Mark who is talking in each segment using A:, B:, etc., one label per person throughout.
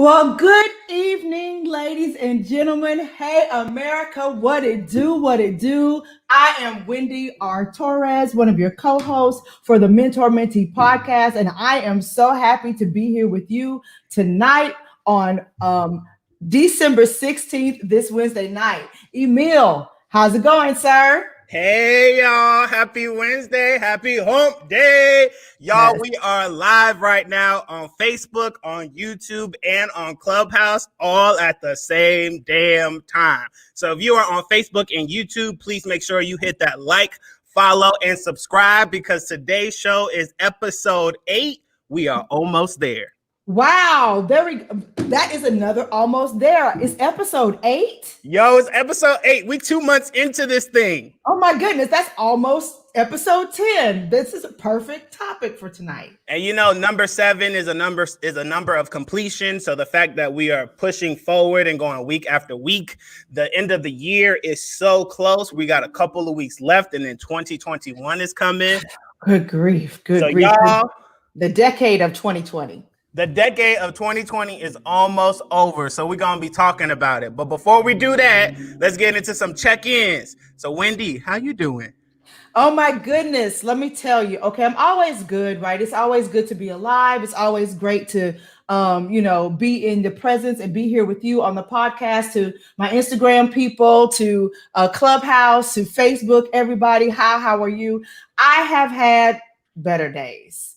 A: Well, good evening, ladies and gentlemen. Hey, America, what it do, what it do. I am Wendy R. Torres, one of your co-hosts for the Mentor Mentee podcast, and I am so happy to be here with you tonight on December 16th, this Wednesday night. Emil, how's it going, sir?
B: Hey y'all, happy Wednesday, happy hump day. Y'all,
A: Yes.
B: we are live right now on Facebook, on YouTube, and on Clubhouse all at the same damn time. So if you are on Facebook and YouTube, please make sure you hit that like, follow, and subscribe because today's show is episode 8. We are almost there.
A: Wow, that is another almost there. It's episode 8.
B: Yo, it's episode 8. We 2 months into this thing.
A: Oh my goodness, that's almost episode 10. This is a perfect topic for tonight.
B: And you know, number 7 is a number of completion. So the fact that we are pushing forward and going week after week, the end of the year is so close. We got a couple of weeks left, and then 2021 is coming.
A: Good grief, good
B: So
A: grief.
B: y'all,
A: The decade of 2020.
B: the decade of 2020 is almost over, so we're going to be talking about it. But before we do that, let's get into some check-ins. So, Wendy, how you doing?
A: Oh my goodness, let me tell you. Okay, I'm always good, right? It's always good to be alive. It's always great to be in the presence and be here with you on the podcast, to my Instagram people, to Clubhouse, to Facebook, everybody. How are you? I have had better days.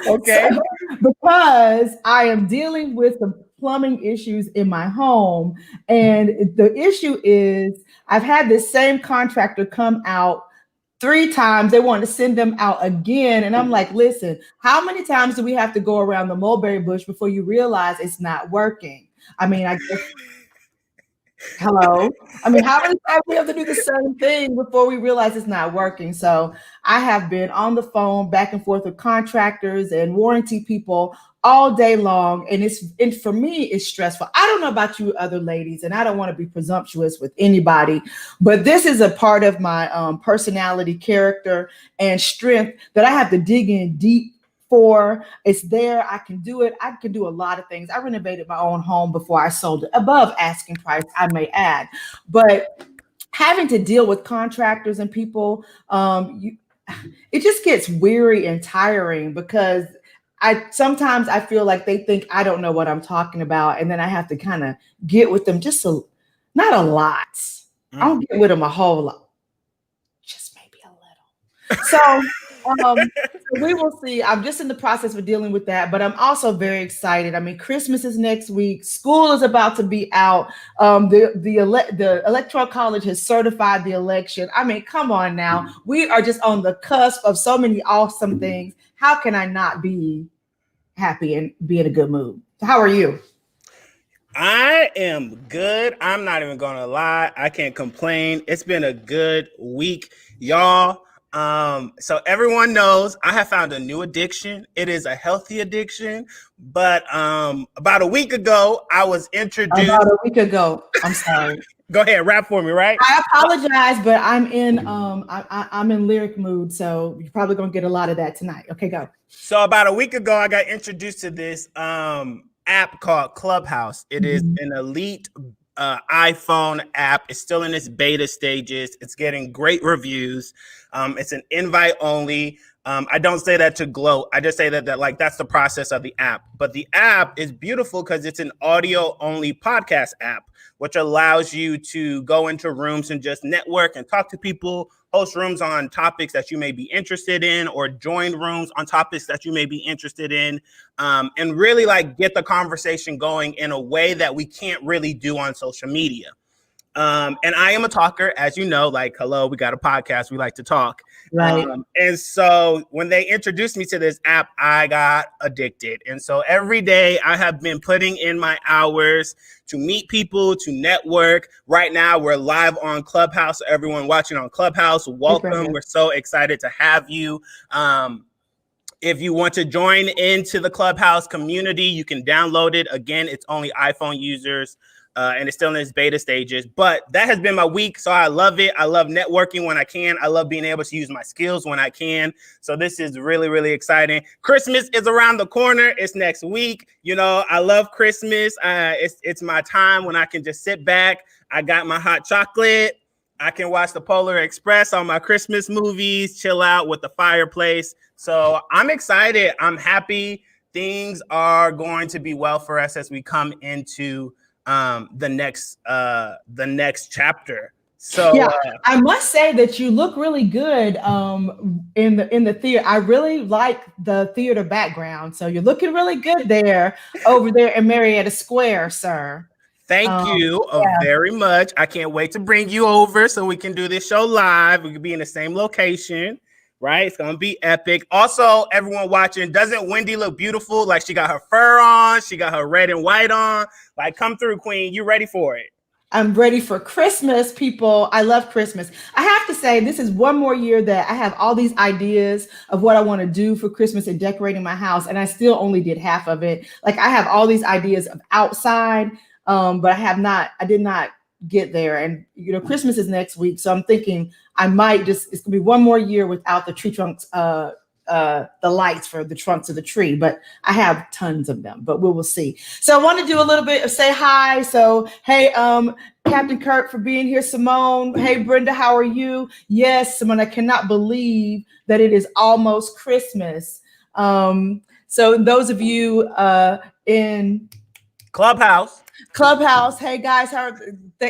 B: Okay.
A: So, because I am dealing with some plumbing issues in my home. And the issue is I've had this same contractor come out 3 times. They want to send them out again. And I'm like, listen, how many times do we have to go around the mulberry bush before you realize it's not working? I mean, I guess. Hello. I mean, how many times we have to do the same thing before we realize it's not working? So I have been on the phone back and forth with contractors and warranty people all day long. And for me, it's stressful. I don't know about you other ladies, and I don't want to be presumptuous with anybody, but this is a part of my personality, character, and strength that I have to dig in deep for. It's there. I can do it. I can do a lot of things. I renovated my own home before I sold it, above asking price, I may add. But having to deal with contractors and people, it just gets weary and tiring because sometimes I feel like they think I don't know what I'm talking about, and then I have to kind of get with them not a lot. I don't get with them a whole lot, just maybe a little. So we will see. I'm just in the process of dealing with that, but I'm also very excited. I mean, Christmas is next week. School is about to be out. The Electoral College has certified the election. I mean, come on now. We are just on the cusp of so many awesome things. How can I not be happy and be in a good mood? How are you?
B: I am good. I'm not even going to lie. I can't complain. It's been a good week, y'all. So everyone knows I have found a new addiction. It is a healthy addiction, but about a week ago, I was introduced.
A: About a week ago. I'm sorry.
B: Go ahead, rap for me, right?
A: I apologize, but I'm in lyric mood, so you're probably gonna get a lot of that tonight. Okay, go.
B: So about a week ago, I got introduced to this app called Clubhouse. It is an elite iPhone app. It's still in its beta stages. It's getting great reviews. It's an invite only. I don't say that to gloat. I just say that that's the process of the app. But the app is beautiful because it's an audio only podcast app, which allows you to go into rooms and just network and talk to people, host rooms on topics that you may be interested in, or join rooms on topics that you may be interested in, and really get the conversation going in a way that we can't really do on social media. And I am a talker, as you know, hello, we got a podcast. We like to talk.
A: Right.
B: And so when they introduced me to this app, I got addicted. And so every day I have been putting in my hours to meet people, to network. Right now we're live on Clubhouse. So everyone watching on Clubhouse, welcome. We're so excited to have you. If you want to join into the Clubhouse community, you can download it. Again, it's only iPhone users. and it's still in its beta stages. But that has been my week, so I love it. I love networking when I can. I love being able to use my skills when I can. So this is really, really exciting. Christmas is around the corner. It's next week. You know, I love Christmas. It's my time when I can just sit back. I got my hot chocolate. I can watch the Polar Express on my Christmas movies, chill out with the fireplace. So I'm excited. I'm happy. Things are going to be well for us as we come into the next chapter. So
A: yeah, I must say that you look really good in the theater. I really like the theater background. So you're looking really good there over there in Marietta Square, sir.
B: Thank you very much. I can't wait to bring you over so we can do this show live. We can be in the same location, right? It's gonna be epic. Also, everyone watching, doesn't Wendy look beautiful? Like she got her fur on, she got her red and white on. Like, come through, Queen. You ready for it?
A: I'm ready for Christmas, people. I love Christmas. I have to say, this is one more year that I have all these ideas of what I want to do for Christmas and decorating my house, and I still only did half of it. Like, I have all these ideas of outside, but I did not get there. And, you know, Christmas is next week. So I'm thinking I might it's gonna be one more year without the tree trunks, the lights for the trunks of the tree, but I have tons of them, but we will see. So I want to do a little bit of say hi. So, hey, Captain Kirk for being here. Simone. Hey, Brenda, how are you? Yes, Simone, I cannot believe that it is almost Christmas. So those of you in Clubhouse, hey guys,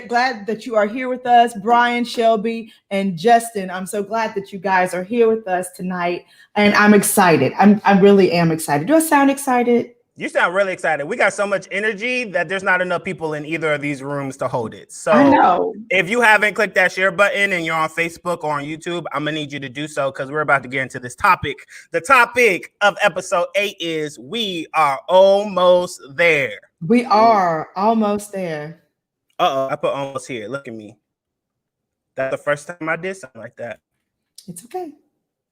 A: glad that you are here with us. Brian, Shelby, and Justin, I'm so glad that you guys are here with us tonight, and I'm excited. I really am excited. Do I sound excited?
B: You sound really excited. We got so much energy that there's not enough people in either of these rooms to hold it. So
A: I know.
B: If you haven't clicked that share button and you're on Facebook or on YouTube, I'm gonna need you to do so because we're about to get into this topic. The topic of episode 8 is we are almost there.
A: We are almost there.
B: I put almost here. Look at me. That's the first time I did something like that.
A: It's okay.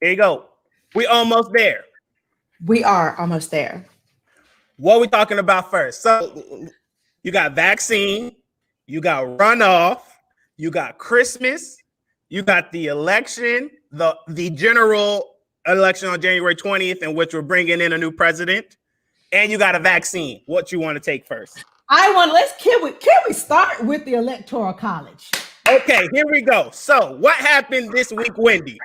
B: Here you go. We almost there.
A: We are almost there.
B: What are we talking about first? So you got vaccine, you got runoff, you got Christmas, you got the election, the general election on January 20th, in which we're bringing in a new president, and you got a vaccine. What you want to take first?
A: Can we start with the Electoral College?
B: Okay, here we go. So what happened this week, Wendy?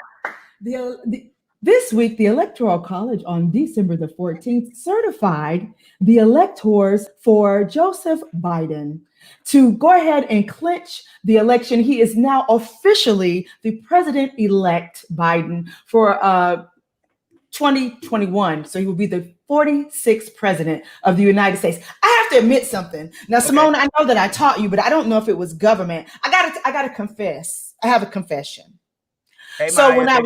A: This week, the Electoral College on December the 14th certified the electors for Joseph Biden to go ahead and clinch the election. He is now officially the president-elect Biden for 2021. So he will be the 46th president of the United States. I have to admit something. Now, Simone, I know that I taught you, but I don't know if it was government. I gotta confess. I have a confession.
B: Hey,
A: so
B: Maya,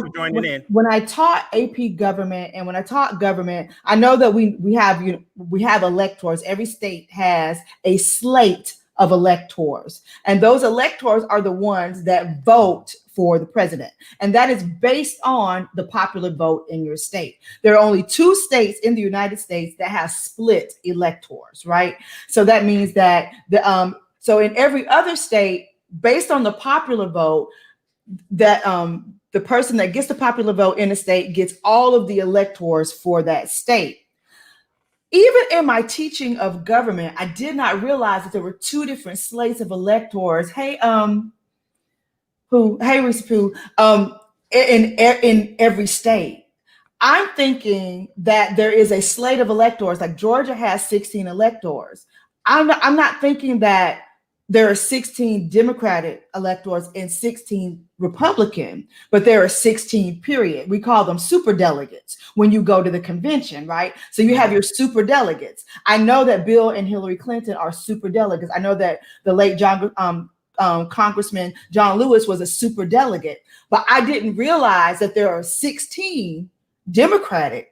A: when I taught AP government and when I taught government, I know that we have electors. Every state has a slate of electors, and those electors are the ones that vote for the president, and that is based on the popular vote in your state. There are only 2 states in the United States that have split electors, right? So that means that so in every other state, based on the popular vote, that the person that gets the popular vote in a state gets all of the electors for that state. Even in my teaching of government, I did not realize that there were 2 different slates of electors. Hey, Reese Pooh, in every state. I'm thinking that there is a slate of electors, like Georgia has 16 electors. I'm not thinking that there are 16 Democratic electors and 16 Republican, but there are 16 period. We call them super delegates when you go to the convention, right? So you have your super delegates. I know that Bill and Hillary Clinton are super delegates. I know that the late Congressman John Lewis was a super delegate, but I didn't realize that there are 16 Democratic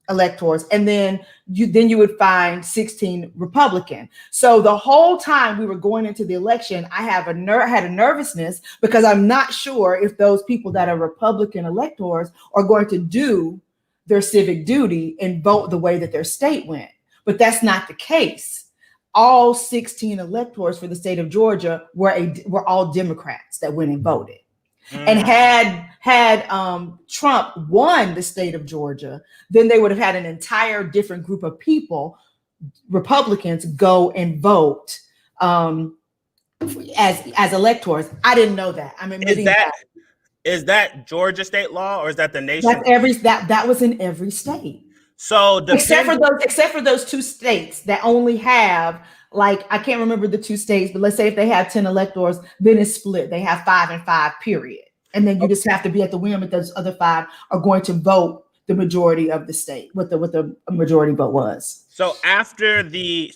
A: electors, and then you would find 16 Republican. So the whole time we were going into the election, I had a nervousness because I'm not sure if those people that are Republican electors are going to do their civic duty and vote the way that their state went. But that's not the case. all 16 electors for the state of Georgia were all Democrats that went and voted. And had Trump won the state of Georgia, then they would have had an entire different group of people, Republicans, go and vote as electors. I didn't know that. I'm admitting that.
B: Is that Georgia state law, or is that the nation?
A: That was in every state.
B: So
A: except for those 2 states that only have, like, I can't remember the 2 states, but let's say if they have 10 electors, then it's split. They have 5 and 5, period. And then you just have to be at the whim if those other 5 are going to vote the majority of the state, what the majority vote was.
B: So after the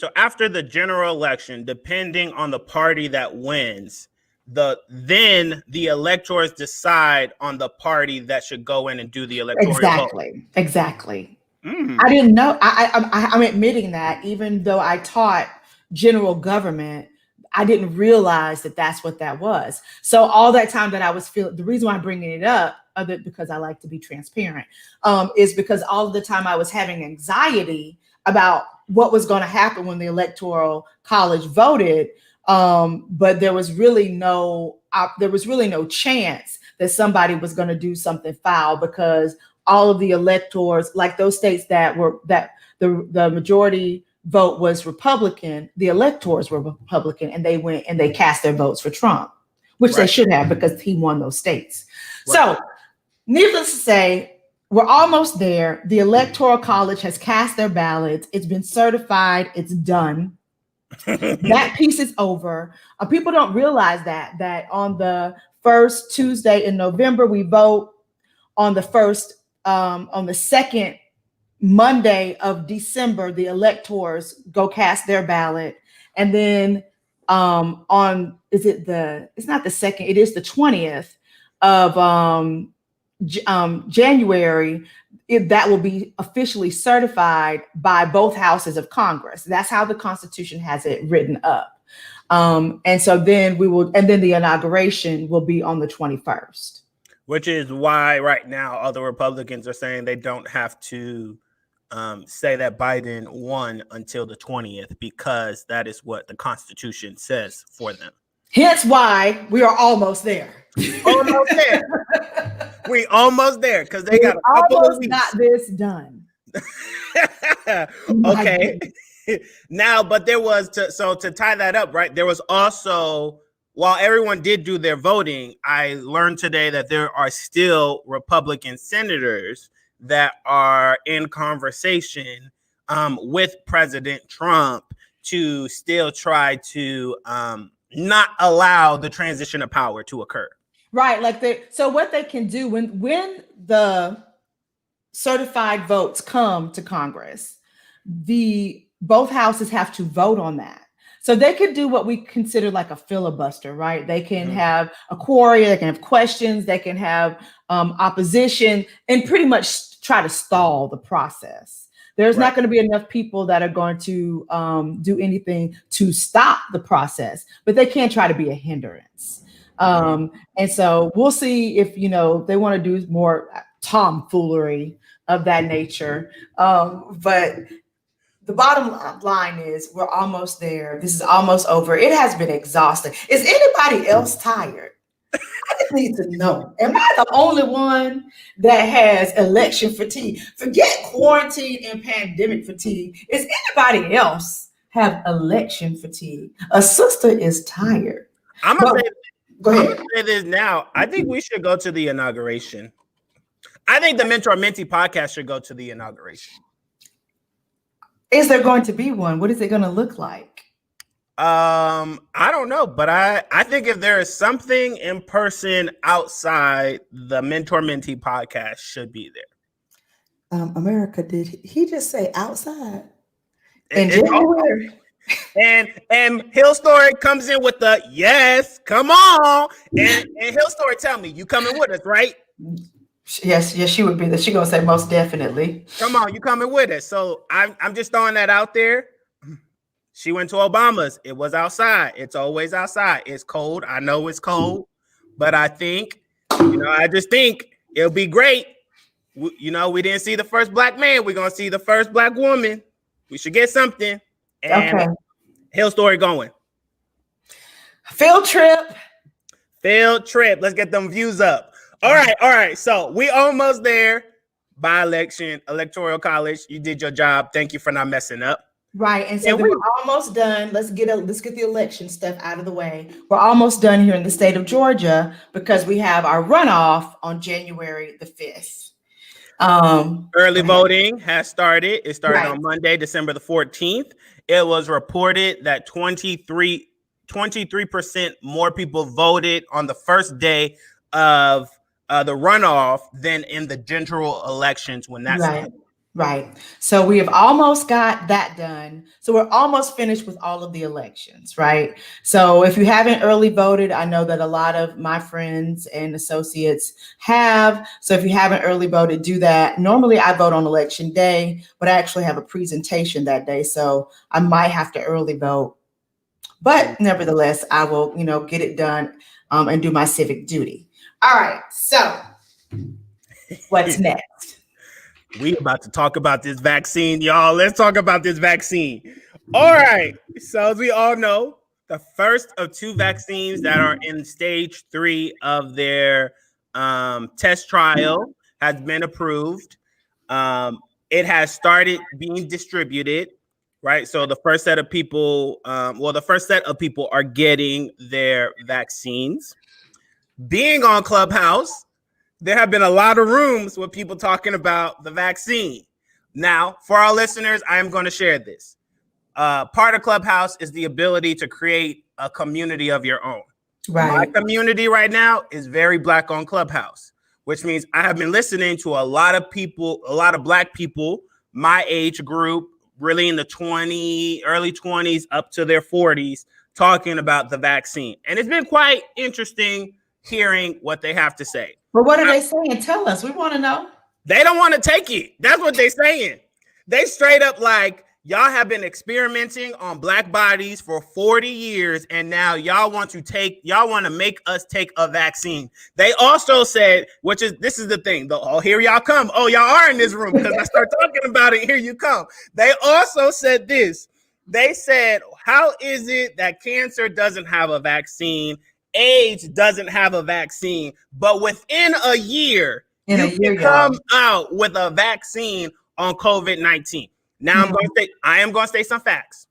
B: general election, depending on the party that wins, then the electors decide on the party that should go in and do the electoral vote.
A: Exactly. I didn't know. I'm admitting that, even though I taught general government, I didn't realize that that's what that was. So all that time that I was feeling, the reason why I'm bringing it up, because I like to be transparent, is because all of the time I was having anxiety about what was going to happen when the Electoral College voted. But there was really no chance that somebody was going to do something foul, because all of the electors, like those states that the majority vote was Republican, the electors were Republican, and they went and they cast their votes for Trump, which they should have, because he won those states. Right. So needless to say, we're almost there. The Electoral College has cast their ballots. It's been certified. It's done. That piece is over. People don't realize that on the first Tuesday in November, we vote. On the second Monday of December, the electors go cast their ballot. And then it's not the second, it is the 20th of January, that will be officially certified by both houses of Congress. That's how the Constitution has it written up. And so then the inauguration will be on the 21st.
B: Which is why right now other Republicans are saying they don't have to say that Biden won until the 20th, because that is what the Constitution says for them.
A: Hence why we are almost there.
B: Almost there. We almost there, because they got a couple of weeks.
A: Got this done.
B: Okay. Now, but there was to tie that up, right? There was also, while everyone did do their voting, I learned today that there are still Republican senators that are in conversation with President Trump to still try to not allow the transition of power to occur.
A: Right. So what they can do when the certified votes come to Congress, both houses have to vote on that. So they could do what we consider like a filibuster, right? They can have a query, they can have questions, they can have opposition, and pretty much try to stall the process. There's not going to be enough people that are going to do anything to stop the process, but they can try to be a hindrance. And so we'll see if, they want to do more tomfoolery of that nature. But the bottom line is we're almost there. This is almost over. It has been exhausting. Is anybody else tired? I just need to know. Am I the only one that has election fatigue? Forget quarantine and pandemic fatigue. Is anybody else have election fatigue? A sister is tired.
B: Go ahead. Say this now. I think we should go to the inauguration. I think the Mentor Mentee podcast should go to the inauguration.
A: Is there going to be one? What is it going to look like?
B: I don't know, but I think if there is something in person outside, the Mentor Mentee podcast should be there.
C: America, did he just say outside?
A: In January.
B: And Hill Story comes in with the yes, come on. And Hill Story, tell me, you coming with us, right?
A: Yes, she would be. She gonna say most definitely.
B: Come on, you coming with us? So I'm just throwing that out there. She went to Obama's. It was outside. It's always outside. It's cold. I know it's cold, but I think, I just think it'll be great. We didn't see the first black man. We're gonna see the first black woman. We should get something. And Hill Story going.
A: Field trip.
B: Field trip. Let's get them views up. All right. So we almost there. By-election, electoral college. You did your job. Thank you for not messing up.
A: Right, and so we're almost done. Let's get the election stuff out of the way. We're almost done here in the state of Georgia because we have our runoff on January the 5th.
B: Early voting has started. It started on Monday, December the 14th. It was reported that 23% more people voted on the first day of the runoff than in the general elections when that's
A: Right. So we have almost got that done. So we're almost finished with all of the elections, right? So if you haven't early voted, I know that a lot of my friends and associates have. So if you haven't early voted, do that. Normally I vote on election day, but I actually have a presentation that day. So I might have to early vote. But nevertheless, I will, get it done and do my civic duty. All right. So what's next?
B: We about to talk about this vaccine, y'all. Let's talk about this vaccine. All right. So as we all know, the first of 2 vaccines that are in stage 3 of their test trial has been approved. It has started being distributed, right? So the first set of people, are getting their vaccines. Being on Clubhouse, there have been a lot of rooms with people talking about the vaccine. Now, for our listeners, I am going to share this. Part of Clubhouse is the ability to create a community of your own. Right. My community right now is very Black on Clubhouse, which means I have been listening to a lot of people, a lot of Black people, my age group, really in the early 20s up to their 40s, talking about the vaccine. And it's been quite interesting hearing what they have to say.
A: But what are they saying? Tell us. We want to know.
B: They don't want to take it. That's what they're saying. They straight up like, y'all have been experimenting on Black bodies for 40 years, and now y'all want to make us take a vaccine. They also said, this is the thing. Here y'all come. Oh, y'all are in this room because I start talking about it. Here you come. They also said this. They said, how is it that cancer doesn't have a vaccine? AIDS doesn't have a vaccine, but within a year, you can come out with a vaccine on COVID-19. Now I am going to state some facts.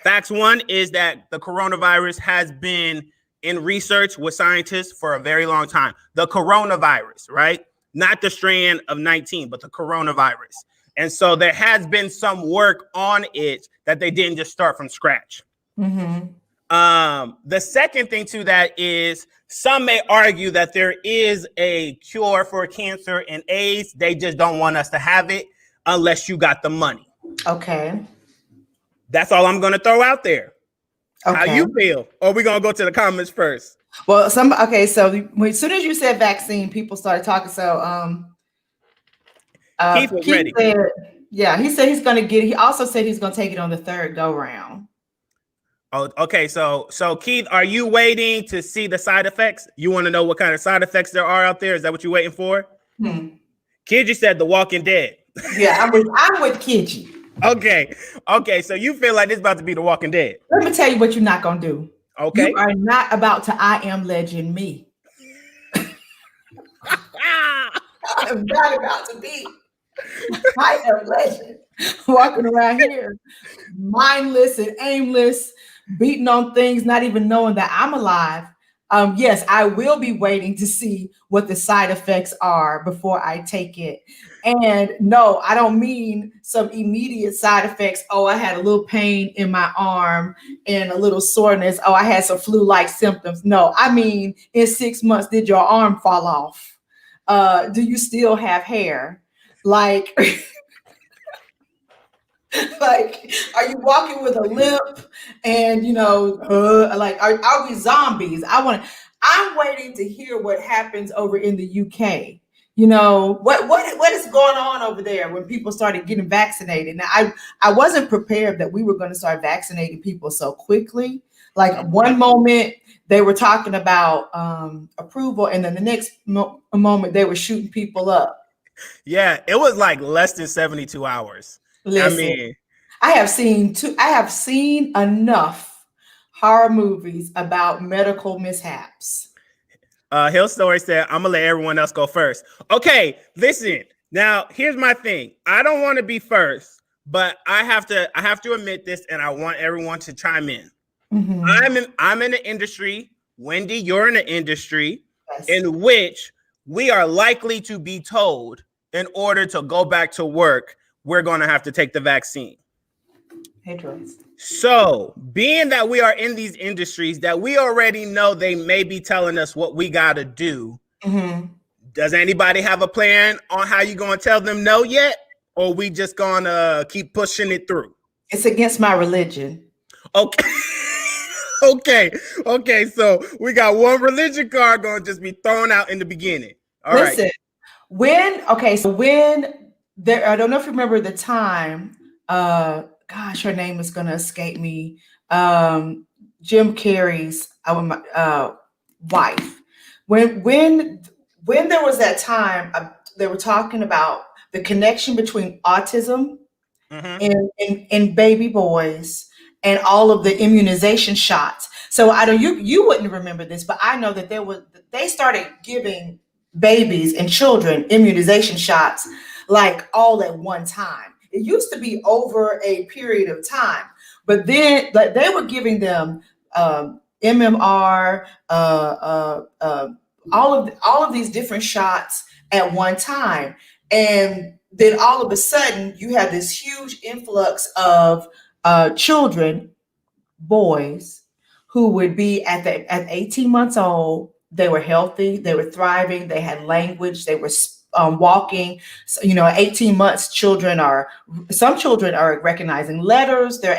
B: Facts 1 is that the coronavirus has been in research with scientists for a very long time. The coronavirus, right? Not the strand of 19, but the coronavirus. And so there has been some work on it that they didn't just start from scratch. Mm-hmm. The second thing to that is some may argue that there is a cure for cancer and AIDS. They just don't want us to have it unless you got the money.
A: Okay.
B: That's all I'm going to throw out there. Okay. How you feel? Or we going to go to the comments first?
A: Well, so as soon as you said vaccine, people started talking. So
B: Keith was ready.
A: He said he's going to get it. He also said he's going to take it on the 3rd go round.
B: Oh, okay. So Keith, are you waiting to see the side effects? You want to know what kind of side effects there are out there? Is that what you're waiting for? Kidji said The Walking Dead.
A: Yeah, I'm with Kidji.
B: Okay. So you feel like this is about to be The Walking Dead.
A: Let me tell you what you're not going to do.
B: Okay.
A: You are not about to I Am Legend me. I'm not about to be I Am Legend walking around here mindless and aimless, beating on things, not even knowing that I'm alive. Yes, I will be waiting to see what the side effects are before I take it. And no, I don't mean some immediate side effects. Oh, I had a little pain in my arm and a little soreness. Oh, I had some flu-like symptoms. No, I mean, in 6 months, did your arm fall off? Do you still have hair? Like, are you walking with a limp? And are we zombies? I'm waiting to hear what happens over in the UK. What is going on over there when people started getting vaccinated? Now, I wasn't prepared that we were going to start vaccinating people so quickly. Like one moment they were talking about approval, and then the next moment they were shooting people up.
B: Yeah, it was like less than 72 hours.
A: Listen, I have seen enough horror movies about medical mishaps.
B: Hill Story said, I'm gonna let everyone else go first. Okay, listen. Now, here's my thing. I don't want to be first, but I have to admit this, and I want everyone to chime in.
A: Mm-hmm.
B: I'm in the industry. Wendy, you're in the industry,
A: Yes.
B: in which we are likely to be told in order to go back to work, we're going to have to take the vaccine.
A: Hey, Joyce.
B: So, being that we are in these industries that we already know they may be telling us what we got to do, does anybody have a plan on how you going to tell them no yet? Or we just going to keep pushing it through?
A: It's against my religion.
B: Okay. Okay. So we got one religion card going to just be thrown out in the beginning. All
A: Listen,
B: right.
A: when there, I don't know if you remember the time, gosh, her name is going to escape me. Jim Carrey's wife. When there was that time, they were talking about the connection between autism and baby boys and all of the immunization shots. So I know you wouldn't remember this, but I know that they started giving babies and children immunization shots like all at one time. It used to be over a period of time, but then like, they were giving them MMR, all of these different shots at one time, and then all of a sudden you have this huge influx of children, boys, who would be at 18 months old. They were healthy, they were thriving, they had language, they were walking. So, 18 months, some children are recognizing letters, they're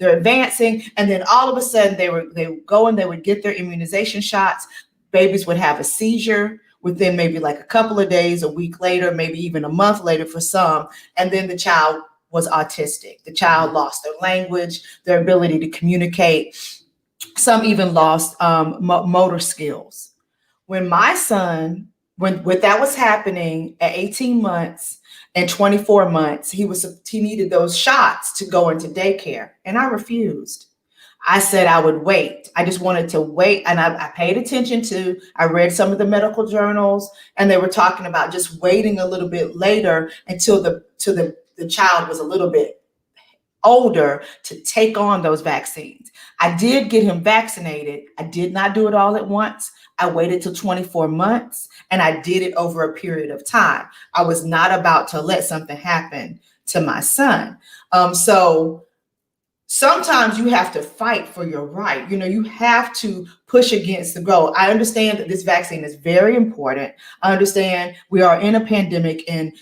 A: advancing, and then all of a sudden they would go and they would get their immunization shots. Babies would have a seizure within maybe like a couple of days, a week later, maybe even a month later for some, and then the child was autistic. The child lost their language, their ability to communicate. Some even lost motor skills. When my son, when that was happening at 18 months and 24 months, he needed those shots to go into daycare, and I refused. I said I would wait. I just wanted to wait, and I paid attention I read some of the medical journals, and they were talking about just waiting a little bit later until the child was a little bit older to take on those vaccines. I did get him vaccinated. I did not do it all at once. I waited till 24 months, and I did it over a period of time. I was not about to let something happen to my son. So sometimes you have to fight for your right. You have to push against the goal. I understand that this vaccine is very important. I understand we are in a pandemic, and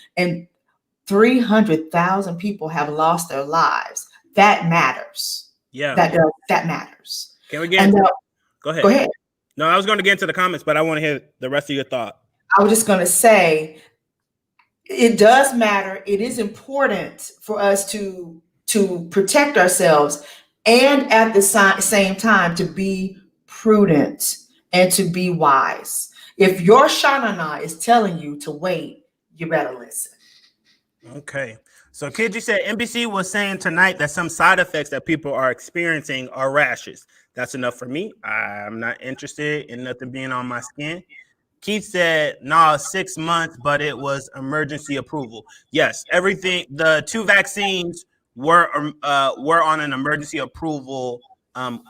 A: 300,000 people have lost their lives. That matters.
B: Yeah.
A: That matters.
B: Can we get into Go ahead.
A: Go ahead.
B: No, I was going to get into the comments, but I want to hear the rest of your thought.
A: I was just going to say, it does matter. It is important for us to protect ourselves, and at the same time to be prudent and to be wise. If your Shanana is telling you to wait, you better listen.
B: Okay. So Kid, you said NBC was saying tonight that some side effects that people are experiencing are rashes. That's enough for me. I'm not interested in nothing being on my skin. Keith said, no, 6 months, but it was emergency approval. Yes, everything, the 2 vaccines were on an emergency approval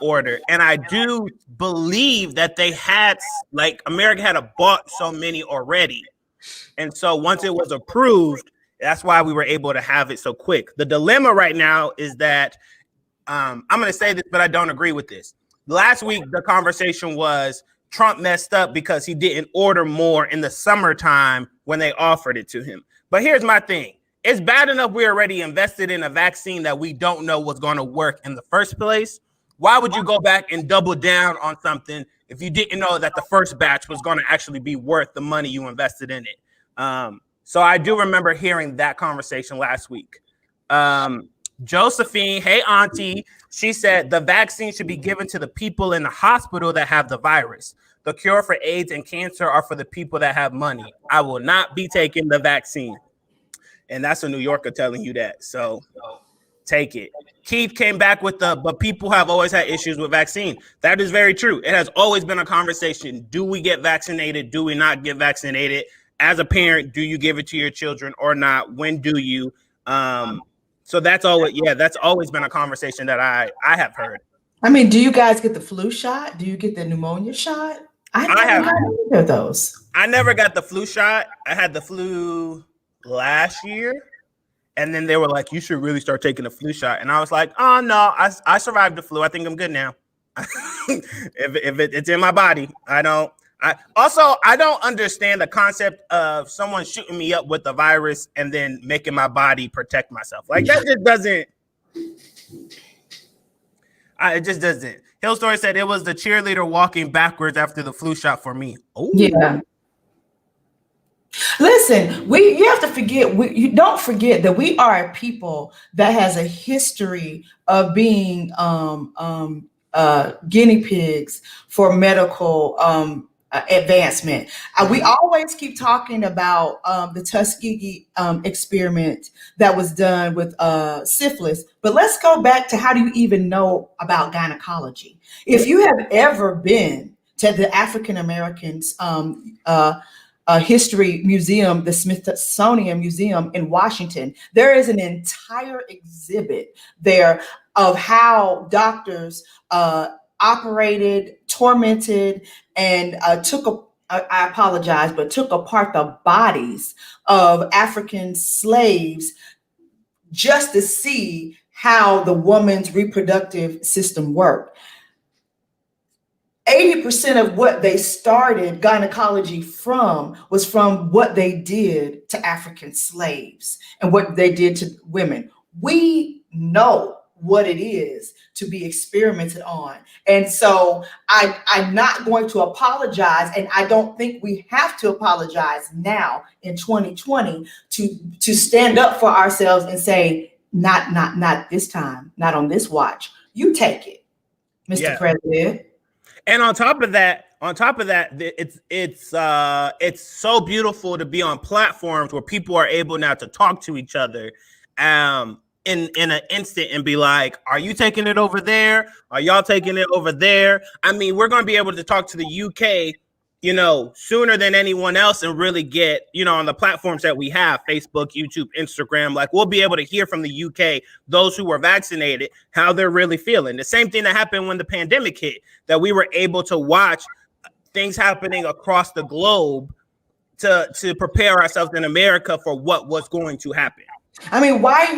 B: order. And I do believe that they had, like, America had bought so many already. And so once it was approved, that's why we were able to have it so quick. The dilemma right now is that I'm going to say this, but I don't agree with this. Last week, the conversation was Trump messed up because he didn't order more in the summertime when they offered it to him. But here's my thing. It's bad enough we already invested in a vaccine that we don't know was going to work in the first place. Why would you go back and double down on something if you didn't know that the first batch was going to actually be worth the money you invested in it? So I do remember hearing that conversation last week. Josephine, hey, auntie, she said the vaccine should be given to the people in the hospital that have the virus. The cure for AIDS and cancer are for the people that have money. I will not be taking the vaccine. And that's a New Yorker telling you that. So take it. Keith came back with but people have always had issues with vaccine. That is very true. It has always been a conversation. Do we get vaccinated? Do we not get vaccinated? As a parent, do you give it to your children or not? When do you? So that's always been a conversation that I have heard.
A: I mean, do you guys get the flu shot? Do you get the pneumonia shot? I never got either of those.
B: I never got the flu shot. I had the flu last year. And then they were like, you should really start taking the flu shot. And I was like, oh, no, I survived the flu. I think I'm good now. if it's in my body, I don't understand the concept of someone shooting me up with the virus and then making my body protect myself. Like, that just doesn't. It just doesn't. Hill Story said it was the cheerleader walking backwards after the flu shot for me. Ooh.
A: Yeah. Listen, you have to forget. You don't forget that we are a people that has a history of being guinea pigs for medical advancement. We always keep talking about the Tuskegee experiment that was done with syphilis, but let's go back to how do you even know about gynecology? If you have ever been to the African Americans History Museum, the Smithsonian Museum in Washington, there is an entire exhibit there of how doctors operated, tormented, and took apart the bodies of African slaves just to see how the woman's reproductive system worked. 80% of what they started gynecology from was from what they did to African slaves and what they did to women. We know what it is to be experimented on. And so I'm not going to apologize, and I don't think we have to apologize now in 2020 to stand up for ourselves and say, not this time, not on this watch. You take it, Mr. President.
B: And on top of that, it's so beautiful to be on platforms where people are able now to talk to each other in an instant and be like, are you taking it over there? Are y'all taking it over there? I mean, we're going to be able to talk to the UK, sooner than anyone else and really get, on the platforms that we have, Facebook, YouTube, Instagram, like we'll be able to hear from the UK, those who were vaccinated, how they're really feeling. The same thing that happened when the pandemic hit, that we were able to watch things happening across the globe to prepare ourselves in America for what was going to happen.
A: I mean, why are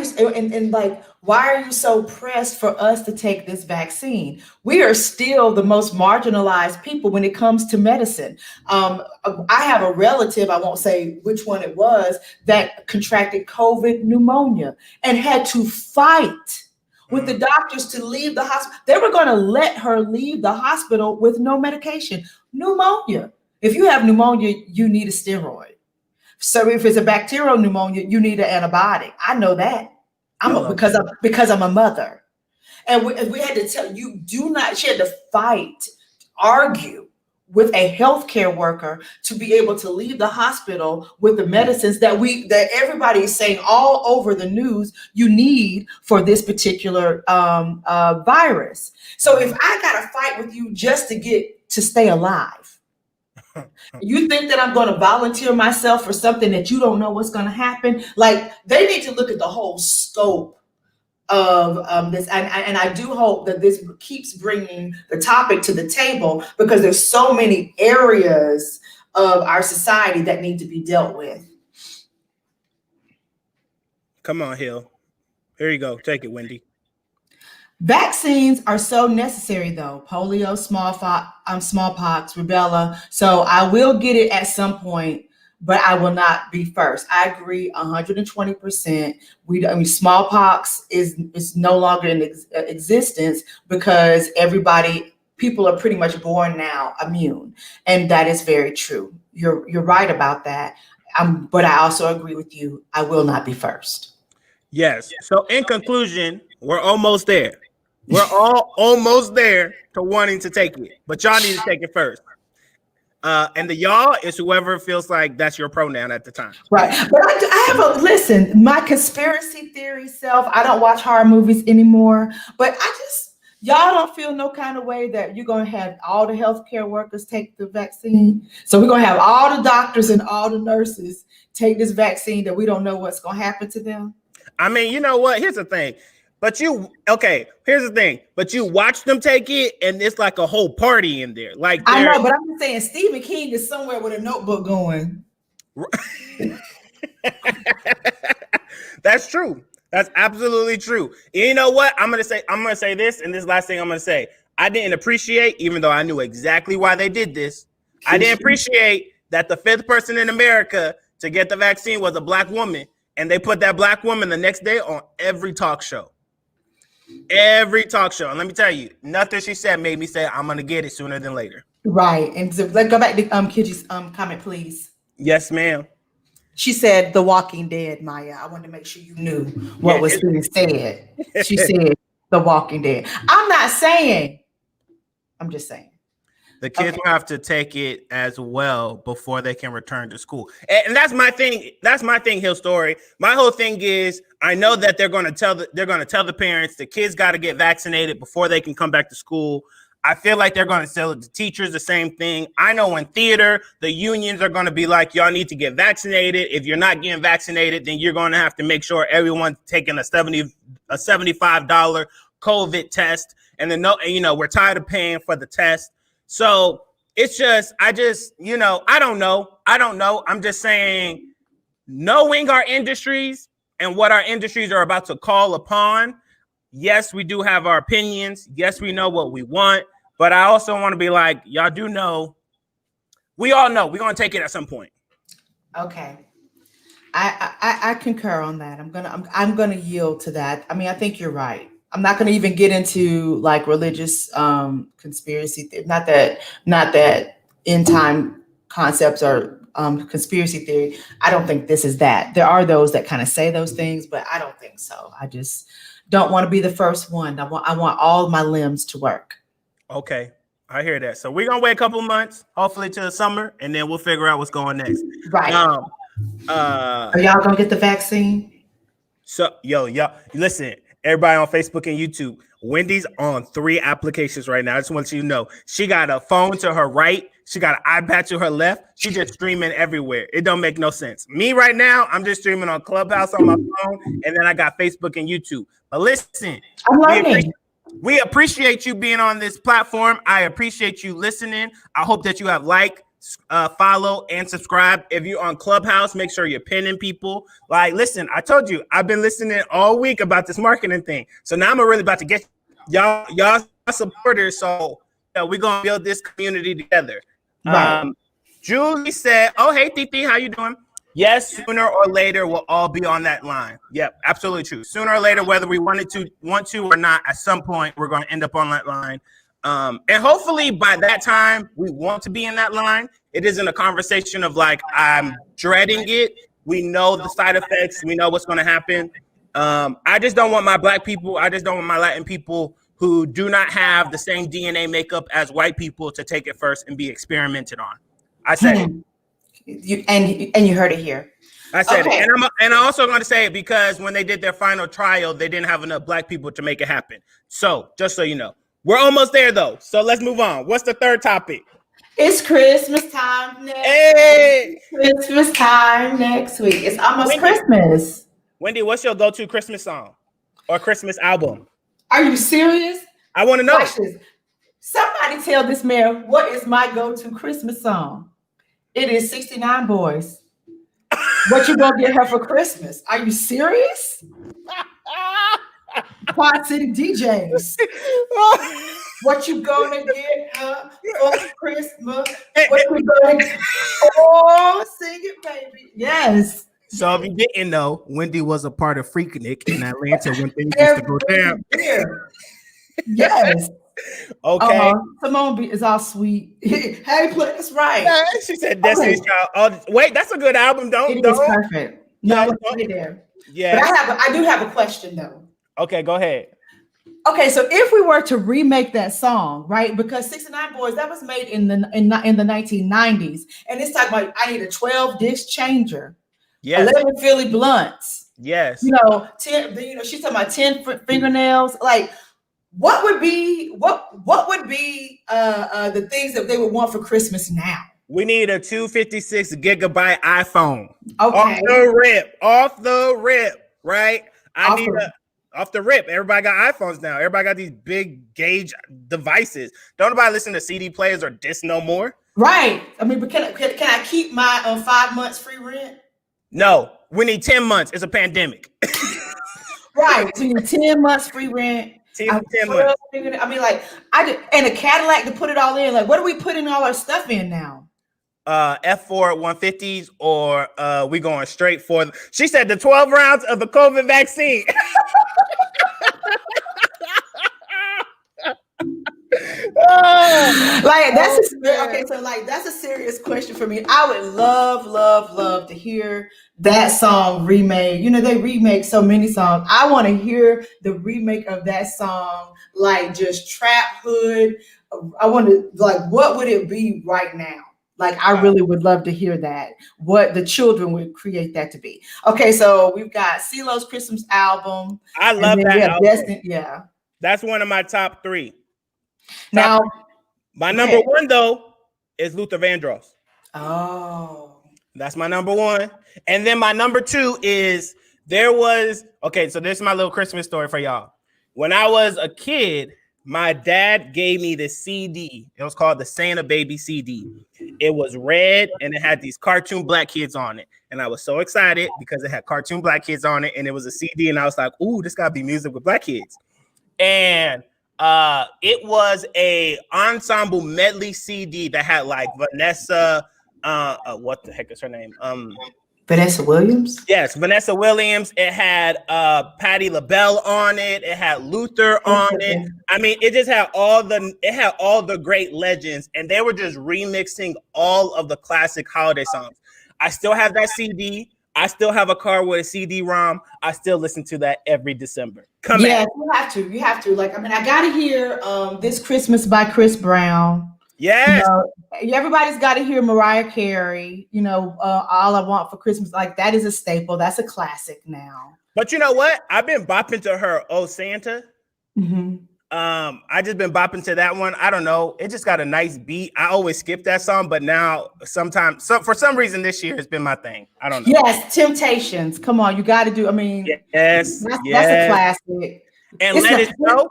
A: you so pressed for us to take this vaccine? We are still the most marginalized people when it comes to medicine. I have a relative, I won't say which one it was, that contracted COVID pneumonia and had to fight with the doctors to leave the hospital. They were going to let her leave the hospital with no medication. Pneumonia. If you have pneumonia, you need a steroid. So if it's a bacterial pneumonia, you need an antibiotic. I know that. Because I'm a mother. And we had to tell you, she had to fight, argue with a healthcare worker to be able to leave the hospital with the medicines that everybody is saying all over the news you need for this particular virus. So if I got to fight with you just to stay alive, you think that I'm going to volunteer myself for something that you don't know what's going to happen? Like, they need to look at the whole scope of this. And I do hope that this keeps bringing the topic to the table, because there's so many areas of our society that need to be dealt with.
B: Come on, Hill. Here you go. Take it, Wendy.
A: Vaccines are so necessary, though. Polio, smallpox, rubella. So I will get it at some point, but I will not be first. I agree 120%. Smallpox is no longer in existence because people are pretty much born now immune. And that is very true. You're right about that. But I also agree with you. I will not be first.
B: Yes. So in conclusion, we're almost there. We're all almost there to wanting to take it, but y'all need to take it first. And the y'all is whoever feels like that's your pronoun at the time.
A: Right. But I have a listen, my conspiracy theory self, I don't watch horror movies anymore, but y'all don't feel no kind of way that you're going to have all the healthcare workers take the vaccine. So we're going to have all the doctors and all the nurses take this vaccine that we don't know what's going to happen to them.
B: I mean, you know what? Here's the thing. But here's the thing. But you watch them take it, and it's like a whole party in there. Like
A: I know, but I'm just saying Stephen King is somewhere with a notebook going.
B: That's true. That's absolutely true. You know what? I'm gonna say this, and this last thing I'm gonna say. I didn't appreciate, even though I knew exactly why they did this. I didn't appreciate that the 5th person in America to get the vaccine was a black woman, and they put that black woman the next day on every talk show. Every talk show. And let me tell you, nothing she said made me say I'm gonna get it sooner than later.
A: Right. And so let's go back to Kidgy's comment, please.
B: Yes, ma'am.
A: She said The Walking Dead, Maya. I wanted to make sure you knew what was being said. She said The Walking Dead. I'm not saying. I'm just saying.
B: The kids will have to take it as well before they can return to school. And that's my thing. That's my thing, Hill Story. My whole thing is I know that they're going to tell the parents the kids got to get vaccinated before they can come back to school. I feel like they're going to tell the teachers the same thing. I know in theater, the unions are going to be like, y'all need to get vaccinated. If you're not getting vaccinated, then you're going to have to make sure everyone's taking a $75 COVID test. And then, we're tired of paying for the test. So it's just, I don't know. I'm just saying, knowing our industries and what our industries are about to call upon. Yes, we do have our opinions. Yes, we know what we want. But I also want to be like, y'all do know. We all know we're going to take it at some point. Okay.
A: I concur on that. I'm gonna yield to that. I mean, I think you're right. I'm not going to even get into like religious conspiracy. Not that end time concepts are conspiracy theory. I don't think this is that. There are those that kind of say those things, but I don't think so. I just don't want to be the first one. I want all my limbs to work.
B: Okay, I hear that. So we're gonna wait a couple months, hopefully till the summer, and then we'll figure out what's going next.
A: Right. Are y'all gonna get the vaccine?
B: So y'all listen. Everybody on Facebook and YouTube, Wendy's on 3 applications right now. I just want you to know. She got a phone to her right. She got an iPad to her left. She just streaming everywhere. It don't make no sense. Me right now, I'm just streaming on Clubhouse on my phone, and then I got Facebook and YouTube. But listen,
A: I'm learning.
B: We appreciate you being on this platform. I appreciate you listening. I hope that you have follow and subscribe. If you're on Clubhouse, make sure you're pinning people. Like, listen, I told you, I've been listening all week about this marketing thing. So now I'm really about to get y'all supporters. So we're going to build this community together. Right. Julie said, oh, hey, Titi, how you doing? Yes, sooner or later, we'll all be on that line. Yep, absolutely true. Sooner or later, whether we want to or not, at some point, we're going to end up on that line. And hopefully by that time, we want to be in that line. It isn't a conversation of like, I'm dreading it. We know the side effects. We know what's going to happen. I just don't want my Black people. I just don't want my Latin people who do not have the same DNA makeup as white people to take it first and be experimented on. I said it.
A: You heard it here.
B: I said it. And I'm also going to say it because when they did their final trial, they didn't have enough Black people to make it happen. So just so you know. We're almost there, though. So let's move on. What's the third topic?
A: It's Christmas time next
B: week.
A: Christmas time next week. It's almost Christmas.
B: Wendy, what's your go-to Christmas song or Christmas album?
A: Are you serious?
B: I want to know.
A: Somebody tell this man what is my go-to Christmas song. It is 69 Boys. What you gonna get her for Christmas? Are you serious? Quad City DJs. What you gonna get her for Christmas? What you gonna get? Oh, sing it, baby. Yes.
B: So if you didn't know, Wendy was a part of Freaknik in Atlanta when things used to go down.
A: Yes.
B: Okay.
A: Simone is all sweet. Hey, play this right.
B: Yeah, she said Destiny's Child. Wait, that's a good album.
A: It is perfect. No, it's right there.
B: Yeah.
A: But I do have a question though.
B: Okay, go ahead.
A: Okay, so if we were to remake that song, right? Because 69 Boys, that was made in the 1990s, and it's talking about I need a 12 disc changer,
B: Yes,
A: 11 Philly blunts,
B: yes.
A: 10. She's talking about 10 fingernails. Like, what would be the things that they would want for Christmas now?
B: We need a 256 gigabyte iPhone.
A: Okay,
B: Off the rip, right?
A: Off the-
B: Off the rip. Everybody got iPhones now. Everybody got these big gauge devices. Don't nobody listen to CD players or disc no more.
A: right. I mean, but can I keep my 5 months free rent?
B: No, we need 10 months. It's a pandemic.
A: Right. So you need 10 months free rent.
B: 10 months.
A: I mean, like, and a Cadillac to put it all in. Like, what are we putting all our stuff in now?
B: F4 150s, or we going straight for she said the 12 rounds of the COVID vaccine.
A: Like, that's a serious question for me. I would love to hear that song remade. They remake so many songs. I want to hear the remake of that song, like just trap hood. I want to, like, what would it be right now? Like, I really would love to hear that, what the children would create that to be. Okay, so we've got CeeLo's Christmas album.
B: I love that album.
A: Destiny, yeah.
B: That's one of my top 3.
A: Now,
B: my number 1 though is Luther Vandross.
A: Oh,
B: that's my number 1. And then my number 2 is so this is my little Christmas story for y'all. When I was a kid, my dad gave me this CD. It was called the Santa Baby CD. It was red and it had these cartoon black kids on it. And I was so excited because it had cartoon black kids on it. And it was a CD. And I was like, ooh, this gotta be music with black kids. And it was a ensemble medley CD that had like Vanessa, what the heck is her name?
A: Vanessa Williams?
B: Yes, Vanessa Williams. It had Patti LaBelle on it. It had Luther on it. I mean, it just had all the great legends, and they were just remixing all of the classic holiday songs. I still have that CD. I still have a car with a CD-ROM. I still listen to that every December.
A: You have to. Like, I mean, I gotta hear This Christmas by Chris Brown.
B: Yes.
A: Everybody's got to hear Mariah Carey, All I Want for Christmas. Like, that is a staple. That's a classic now.
B: But you know what? I've been bopping to her, Oh Santa.
A: Mm-hmm.
B: I just been bopping to that one. I don't know. It just got a nice beat. I always skip that song, but now sometimes, for some reason this year has been my thing. I don't know.
A: Yes, Temptations. Come on, you got to do. I mean,
B: yes,
A: that's a classic.
B: And Let It Snow.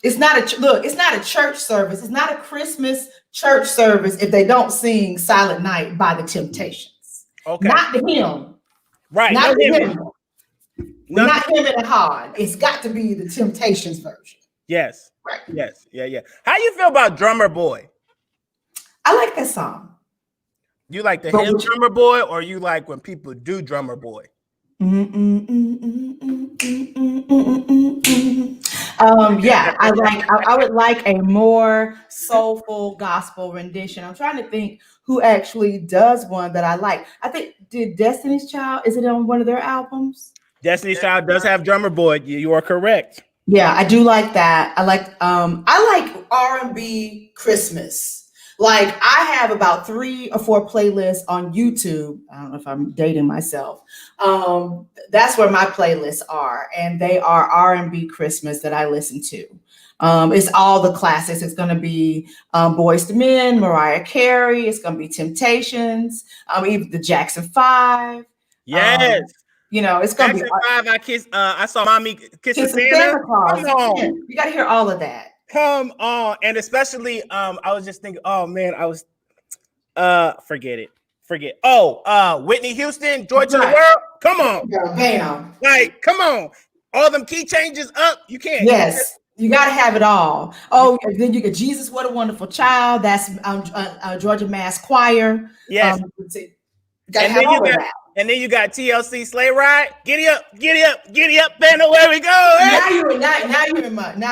A: It's not a church service. It's not a Christmas church service if they don't sing Silent Night by the Temptations.
B: Okay.
A: Not the hymn.
B: Right.
A: Not the hymn. Not him and hard. It's got to be the Temptations version.
B: Yes.
A: Right.
B: Yes. Yeah. How you feel about Drummer Boy?
A: I like that song.
B: You like the hymn Drummer Boy, or you like when people do Drummer Boy?
A: Yeah, I would like a more soulful gospel rendition. I'm trying to think who actually does one that I like. I think, did Destiny's Child, is it on one of their albums?
B: Destiny's Child does have Drummer Boy. You are correct.
A: Yeah, I do like that. I like R&B Christmas. Like, I have about 3 or 4 playlists on YouTube. I don't know if I'm dating myself. That's where my playlists are, and they are R&B Christmas that I listen to. It's all the classics. It's going to be Boyz II Men, Mariah Carey. It's going to be Temptations, even the Jackson 5.
B: Yes.
A: It's going to be
B: Jackson 5. I saw Mommy Kissing Santa.
A: Come on. Yeah, you got to hear all of that.
B: Come on. And especially, I was just thinking, oh man, forget it. Whitney Houston, Joy to the World. Come on.
A: Bam.
B: Like, come on. All them key changes up. You can't.
A: Yes. You got to have it all. Oh, then you get Jesus, What a Wonderful Child. That's Georgia Mass Choir.
B: Yes. And then you got TLC Sleigh Ride. Giddy up, band, where we go.
A: Now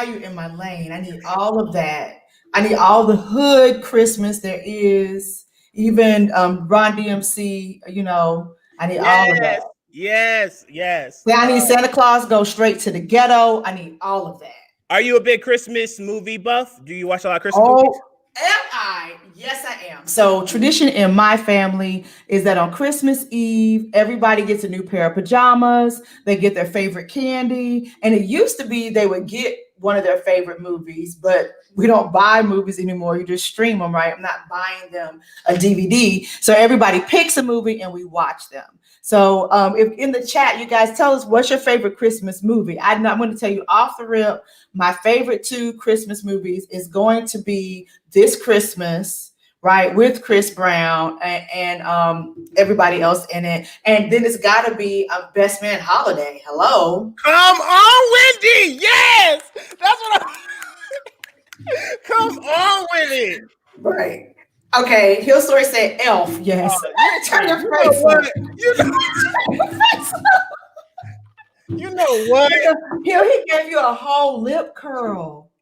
A: you're in my lane. I need all of that. I need all the hood Christmas there is. Even Run DMC, I need all of that.
B: Yes.
A: I need Santa Claus go straight to the ghetto. I need all of that.
B: Are you a big Christmas movie buff? Do you watch a lot of Christmas movies?
A: Oh, am I? Yes, I am. So, tradition in my family is that on Christmas Eve, everybody gets a new pair of pajamas. They get their favorite candy. And it used to be they would get one of their favorite movies, but we don't buy movies anymore. You just stream them, right? I'm not buying them a DVD. So, everybody picks a movie and we watch them. So, if in the chat, you guys tell us what's your favorite Christmas movie. I'm going to tell you off the rip. My favorite 2 Christmas movies is going to be This Christmas, right, with Chris Brown and everybody else in it. And then it's got to be Best Man Holiday. Hello.
B: Come on, Wendy. Yes. That's what I'm... Come on with it.
A: Right. Okay, Hill Story said Elf. Yes. Turn your face
B: what?
A: up.
B: You know what?
A: Hill, he gave you a whole lip curl.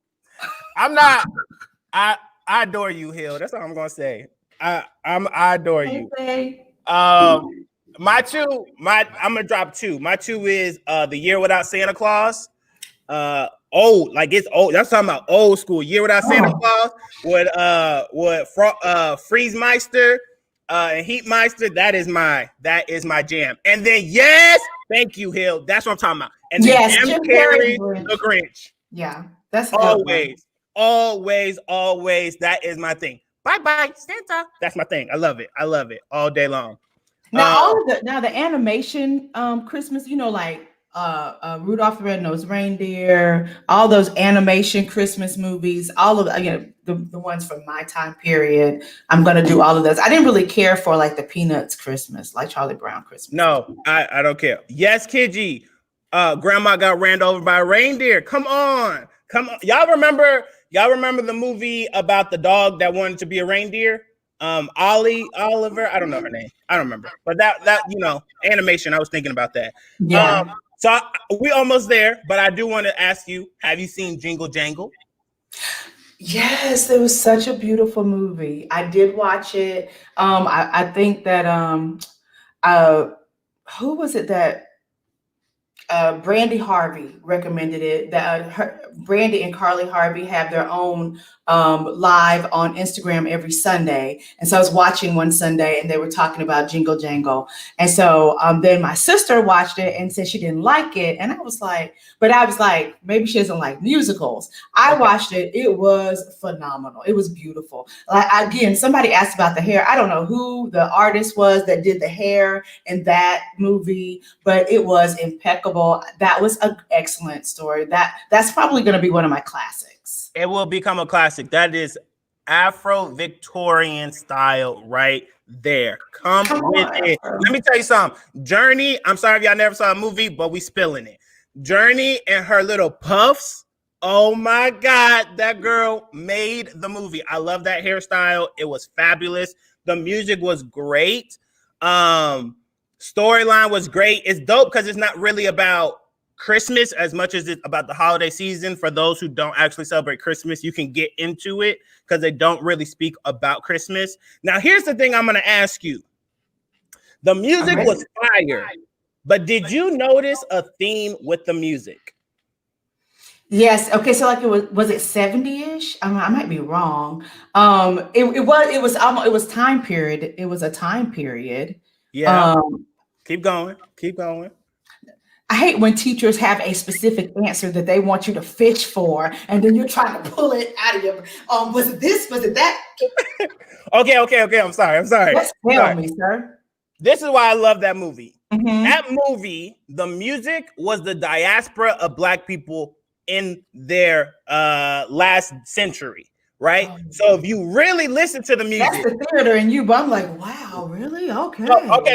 B: I'm not. I adore you, Hill. That's all I'm gonna say. I adore you. My 2. I'm gonna drop 2. My 2 is The Year Without Santa Claus. Old, like it's old. That's talking about old school. Year Without Santa Claus with Freeze Meister and Heat Meister. That is my jam. And then yes, thank you, Hill. That's what I'm talking about. And then
A: yes,
B: Jim Carrey, The Grinch.
A: Yeah, that's
B: always. That is my thing. Bye Santa. That's my thing. I love it all day long.
A: Now the animation Christmas, like Rudolph the Red-Nosed Reindeer, all those animation Christmas movies, all of the ones from my time period. I'm gonna do all of those. I didn't really care for like the Peanuts Christmas, like Charlie Brown Christmas.
B: No, I don't care. Yes, Kidji. Grandma got ran over by a reindeer. Come on. Y'all remember the movie about the dog that wanted to be a reindeer? Oliver. I don't know her name. I don't remember. But that animation. I was thinking about that.
A: Yeah.
B: So we almost there, but I do want to ask you, have you seen Jingle Jangle?
A: Yes, it was such a beautiful movie. I did watch it. I think that who was it that Brandy Harvey recommended it. That Brandy and Carly Harvey have their own live on Instagram every Sunday. And so I was watching one Sunday and they were talking about Jingle Jangle. And so then my sister watched it and said she didn't like it. And I was like, maybe she doesn't like musicals. I watched it. It was phenomenal. It was beautiful. Again, somebody asked about the hair. I don't know who the artist was that did the hair in that movie, but it was impeccable. That was an excellent story. That's probably going to be one of my classics.
B: It will become a classic. That is Afro-Victorian style right there. Come with it. Let me tell you something. Journey, I'm sorry if y'all never saw a movie, but we spilling it. Journey and her little puffs. Oh my God, that girl made the movie. I love that hairstyle. It was fabulous. The music was great. Storyline was great. It's dope because it's not really about Christmas as much as it's about the holiday season. For those who don't actually celebrate Christmas, you can get into it because they don't really speak about Christmas. Now, here's the thing I'm going to ask you. The music was fire, but did you notice a theme with the music?
A: Yes. Okay. So like was it 70-ish? I might be wrong. It was time period. It was a time period.
B: Yeah. Keep going.
A: I hate when teachers have a specific answer that they want you to fish for, and then you're trying to pull it out of your. Was it this? Was it that?
B: Okay. I'm sorry.
A: Tell me, sir.
B: This is why I love that movie.
A: Mm-hmm.
B: That movie, the music was the diaspora of Black people in their last century, right? So if you really listen to the music,
A: that's the theater in you, but I'm like, wow, really? Okay.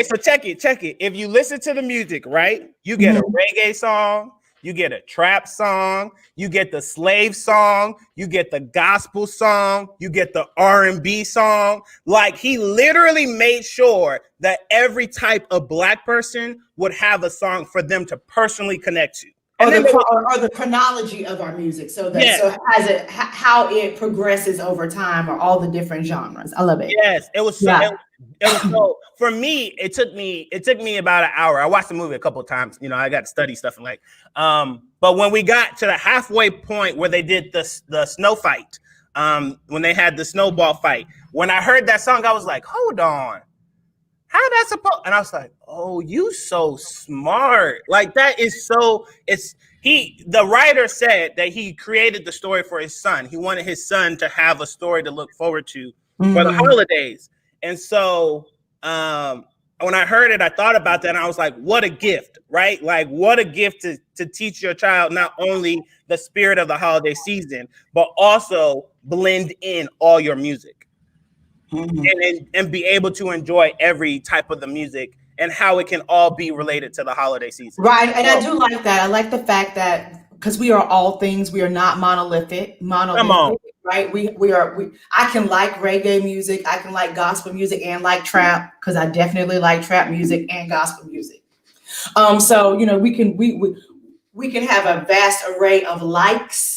B: So check it. If you listen to the music, right, you get a reggae song, you get a trap song, you get the slave song, you get the gospel song, you get the R&B song. Like, he literally made sure that every type of Black person would have a song for them to personally connect to. And then
A: or the chronology of our music, so that
B: Yes.
A: so as it how it progresses over time, or all the different genres. I love it.
B: Yes, it was so,
A: Yeah.
B: it was so for me, it took me about an hour. I watched the movie a couple of times, you know, I got to study stuff and like but when we got to the halfway point where they did the snow fight, when they had the snowball fight, when I heard that song, I was like, hold on. How that's supposed? And I was like, oh, you so smart. Like that is so the writer said that he created the story for his son. He wanted his son to have a story to look forward to for the holidays. And so when I heard it, I thought about that and I was like, what a gift, right? Like what a gift to teach your child not only the spirit of the holiday season, but also blend in all your music. And be able to enjoy every type of the music and how it can all be related to the holiday season.
A: Right. And I do like that. I like the fact that because we are all things, we are not monolithic.
B: Come on.
A: Right. I can like reggae music, I can like gospel music and like trap, because I definitely like trap music and gospel music. So you know, we can have a vast array of likes.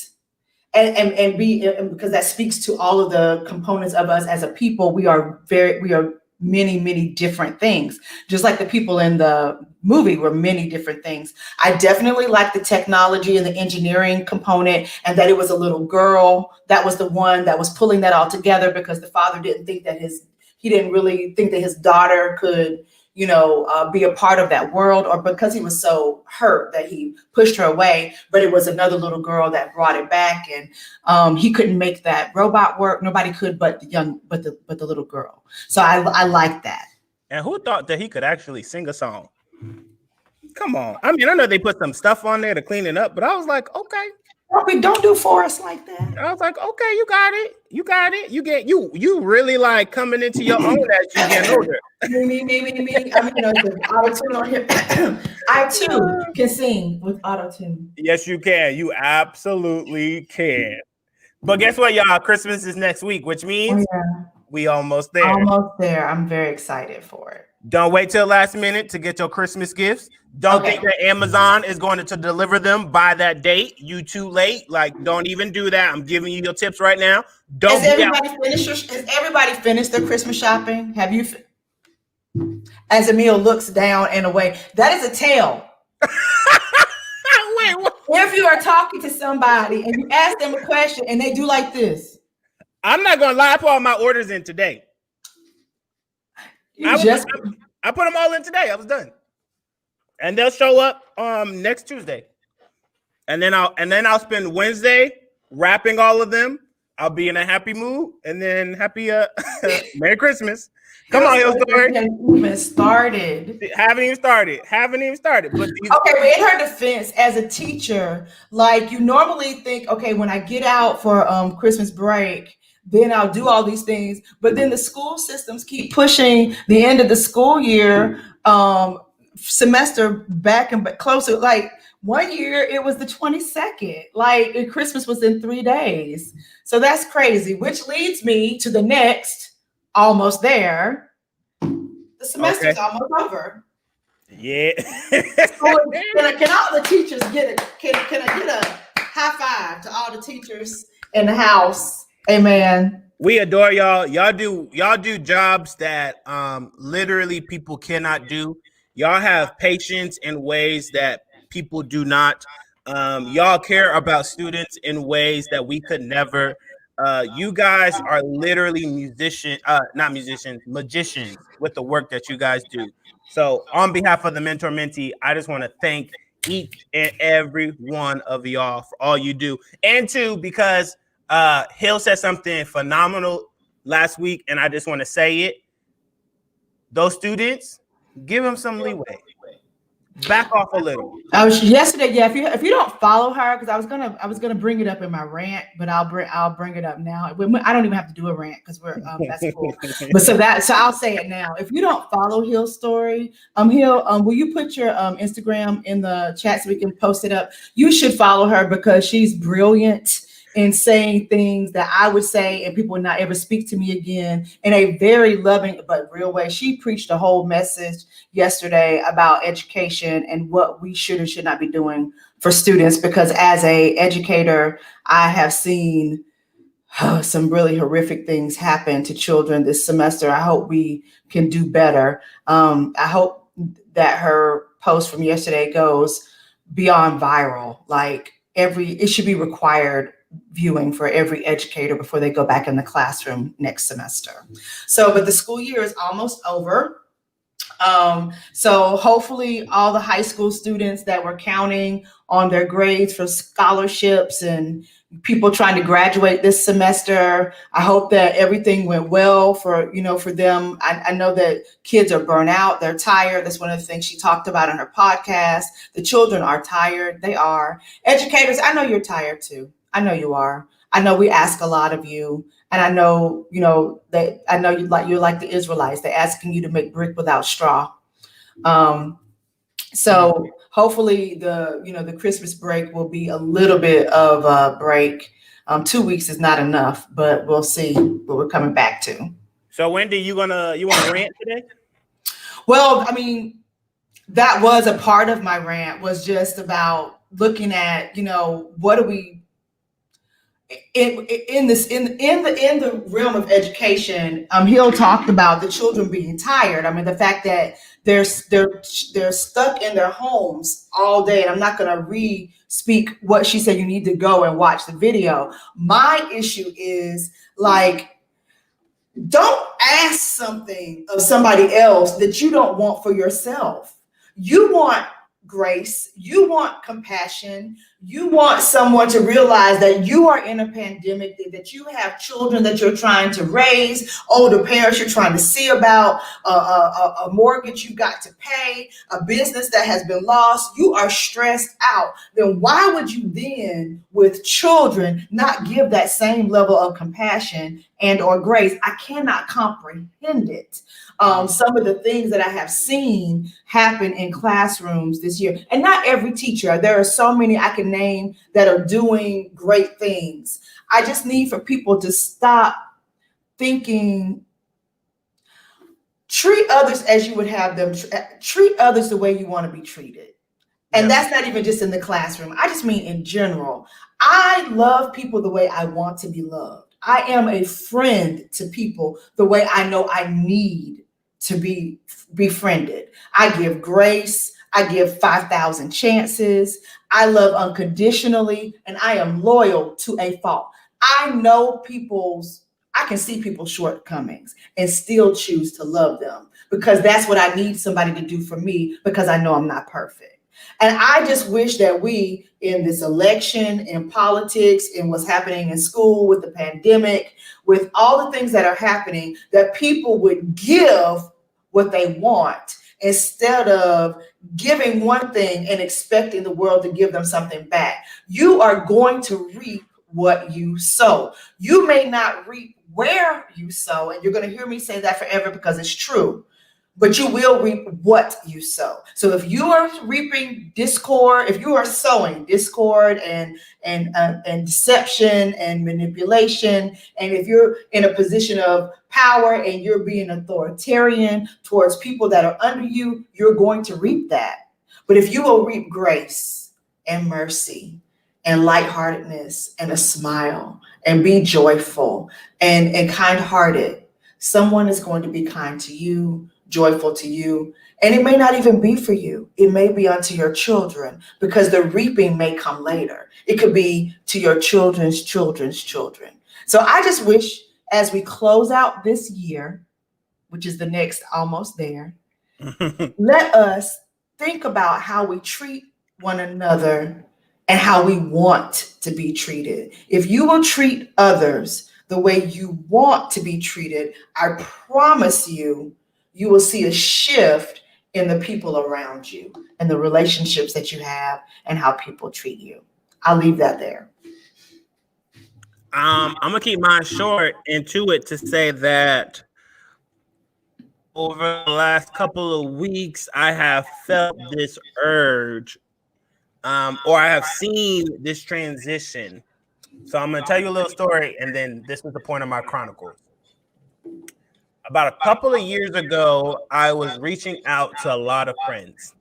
A: And because that speaks to all of the components of us as a people. We are many different things, just like the people in the movie were many different things. I definitely like the technology and the engineering component, and that it was a little girl that was the one that was pulling that all together, because the father didn't really think that his daughter could, you know, be a part of that world, or because he was so hurt that he pushed her away. But it was another little girl that brought it back, and he couldn't make that robot work. Nobody could, but the little girl. So I like that.
B: And who thought that he could actually sing a song? Come on. I mean, I know they put some stuff on there to clean it up, but I was like, okay.
A: We don't do Forrest like that.
B: I was like, okay, you got it. You really like coming into your own as you get older.
A: Me. I mean, you know, the auto-tune on here. I too can sing with auto-tune.
B: Yes, you can. You absolutely can. But guess what, y'all? Christmas is next week, which means we almost there.
A: Almost there. I'm very excited for it.
B: Don't wait till last minute to get your Christmas gifts. Don't think that Amazon is going to deliver them by that date. You too late. Like, don't even do that. I'm giving you your tips right now. Has everybody finished their Christmas shopping? Have you? As Emil looks down and away, that is a tale. Wait, what?
A: If you are talking to somebody and you ask them a question and they do like this.
B: I'm not going to lie. I put all my orders in today. I put them all in today. I was done. And they'll show up next Tuesday. And then I'll spend Wednesday wrapping all of them. I'll be in a happy mood, and then happy Merry Christmas. Come on, Hill Story.
A: Haven't even started.
B: Haven't even started. But
A: in her defense, as a teacher, like you normally think, okay, when I get out for Christmas break, then I'll do all these things. But then the school systems keep pushing the end of the school year semester back and closer. Like 1 year, it was the 22nd. Like Christmas was in 3 days. So that's crazy, which leads me to the next, almost there. The semester's almost over.
B: Yeah.
A: So can all the teachers get can I get a high five to all the teachers in the house? Amen.
B: We adore y'all. Y'all do jobs that literally people cannot do. Y'all have patience in ways that people do not. Y'all care about students in ways that we could never. You guys are literally magicians with the work that you guys do. So on behalf of the Mentor Mentee, I just want to thank each and every one of y'all for all you do. And two, because Hill said something phenomenal last week, and I just want to say it. Those students, give them some leeway. Back off a little.
A: Yesterday. Yeah, if you don't follow her, because I was gonna bring it up in my rant, but I'll bring it up now. I don't even have to do a rant because we're that's cool. But so I'll say it now. If you don't follow Hill's story, Hill, will you put your Instagram in the chat so we can post it up? You should follow her because she's brilliant in saying things that I would say and people would not ever speak to me again in a very loving but real way. She preached a whole message yesterday about education and what we should and should not be doing for students, because as a educator, I have seen some really horrific things happen to children this semester. I hope we can do better. I hope that her post from yesterday goes beyond viral. Like it should be required viewing for every educator before they go back in the classroom next semester. So, but the school year is almost over. So hopefully all the high school students that were counting on their grades for scholarships and people trying to graduate this semester, I hope that everything went well for them. I know that kids are burnt out, they're tired. That's one of the things she talked about in her podcast. The children are tired. They are. Educators, I know you're tired too. I know you are. I know we ask a lot of you. And I know, that I know you're like the Israelites. They're asking you to make brick without straw. So hopefully the Christmas break will be a little bit of a break. 2 weeks is not enough, but we'll see what we're coming back to.
B: So Wendy, you want to rant today?
A: Well, I mean, that was a part of my rant, was just about looking at, what do we in the realm of education. Hill talked about the children being tired. I mean, the fact that they're stuck in their homes all day. And I'm not going to re-speak what she said. You need to go and watch the video. My issue is, like, don't ask something of somebody else that you don't want for yourself. You want grace, you want compassion, you want someone to realize that you are in a pandemic, that you have children that you're trying to raise, older parents you're trying to see about, a mortgage you got to pay, a business that has been lost. You are stressed out. Then why would you then, with children, not give that same level of compassion and or grace? I cannot comprehend it. Some of the things that I have seen happen in classrooms this year, and not every teacher. There are so many I can name that are doing great things. I just need for people to stop thinking, treat others as you would have them, treat others the way you want to be treated. And that's not even just in the classroom. I just mean in general. I love people the way I want to be loved. I am a friend to people the way I know I need to be befriended. I give grace. I give 5,000 chances. I love unconditionally, and I am loyal to a fault. I can see people's shortcomings and still choose to love them, because that's what I need somebody to do for me, because I know I'm not perfect. And I just wish that we, in this election, in politics, in what's happening in school, with the pandemic, with all the things that are happening, that people would give what they want instead of giving one thing and expecting the world to give them something back. You are going to reap what you sow. You may not reap where you sow, and you're going to hear me say that forever because it's true. But you will reap what you sow. So if you are reaping discord, if you are sowing discord and deception and manipulation, and if you're in a position of power and you're being authoritarian towards people that are under you, you're going to reap that. But if you will reap grace and mercy and lightheartedness and a smile and be joyful and kind-hearted, someone is going to be kind to you, joyful to you. And it may not even be for you. It may be unto your children, because the reaping may come later. It could be to your children's children's children. So I just wish, as we close out this year, which is the next almost there, let us think about how we treat one another and how we want to be treated. If you will treat others the way you want to be treated, I promise you, you will see a shift in the people around you and the relationships that you have and how people treat you. I'll leave that there.
B: I'm gonna keep mine short and to it to say that over the last couple of weeks, I have felt this urge, or I have seen this transition So I'm going to tell you a little story, and then this is the point of my chronicles. About a couple of years ago, I was reaching out to a lot of friends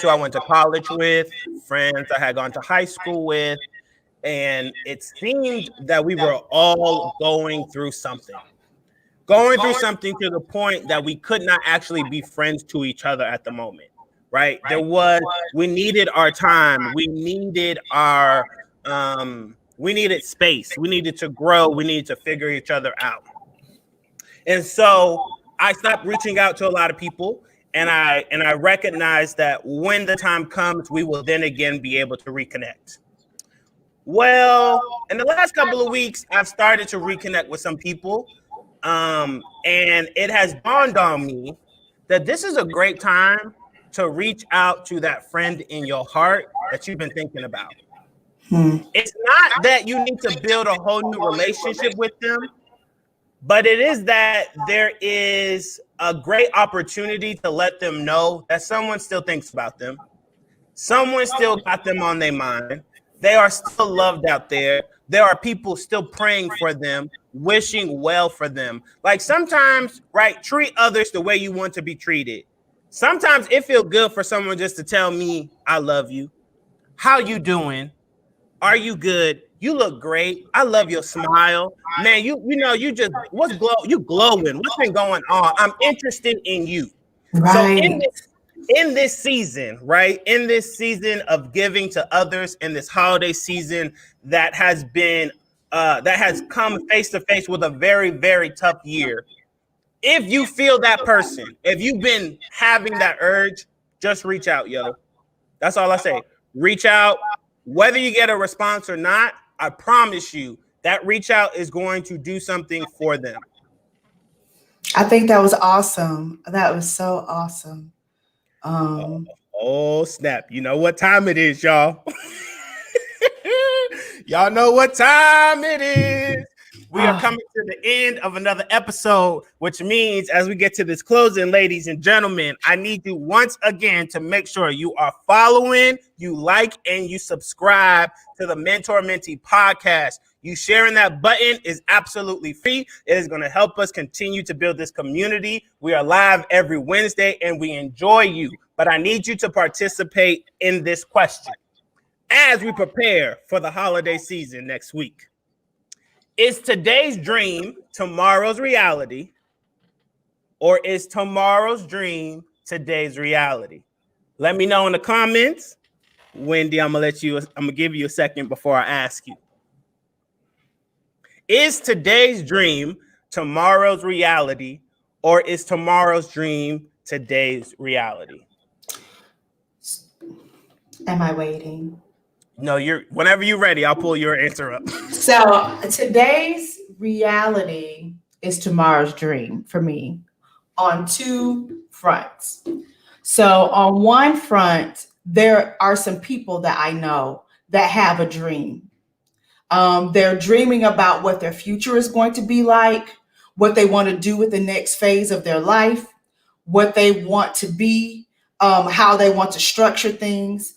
B: who I went to college with, friends I had gone to high school with, and it seemed that we were all going through something to the point that we could not actually be friends to each other at the moment, right? We needed our time. We needed we needed space. We needed to grow. We needed to figure each other out. And so I stopped reaching out to a lot of people, and I recognized that when the time comes, we will then again be able to reconnect. Well, in the last couple of weeks, I've started to reconnect with some people, and it has dawned on me that this is a great time to reach out to that friend in your heart that you've been thinking about. It's not that you need to build a whole new relationship with them, but it is that there is a great opportunity to let them know that someone still thinks about them. Someone still got them on their mind. They are still loved out there. There are people still praying for them, wishing well for them. Like sometimes, right, treat others the way you want to be treated. Sometimes it feels good for someone just to tell me, I love you. How you doing? Are you good? You look great. I love your smile. Man, you just you glowing. What's been going on? I'm interested in you.
C: Right.
B: So in this season, right? In this season of giving to others, in this holiday season that has come face to face with a very, very tough year. If you feel that person, if you've been having that urge, just reach out, yo. That's all I say. Reach out. Whether you get a response or not, I promise you that reach out is going to do something for them.
C: I think that was awesome. That was so awesome.
B: Oh, snap. You know what time it is, y'all. Y'all know what time it is. We are coming to the end of another episode, which means as we get to this closing, ladies and gentlemen, I need you once again to make sure you are following, you like, and you subscribe to the Mentor Mentee podcast. You sharing that button is absolutely free. It is going to help us continue to build this community. We are live every Wednesday and we enjoy you, but I need you to participate in this question as we prepare for the holiday season next week. Is today's dream tomorrow's reality, or is tomorrow's dream today's reality? Let me know in the comments. Wendy, I'm gonna give you a second before I ask you. Is today's dream tomorrow's reality, or is tomorrow's dream today's reality?
C: Am I waiting?
B: No, whenever you're ready, I'll pull your answer up.
A: So today's reality is tomorrow's dream for me on two fronts. So on one front, there are some people that I know that have a dream. They're dreaming about what their future is going to be like, what they want to do with the next phase of their life, what they want to be, how they want to structure things.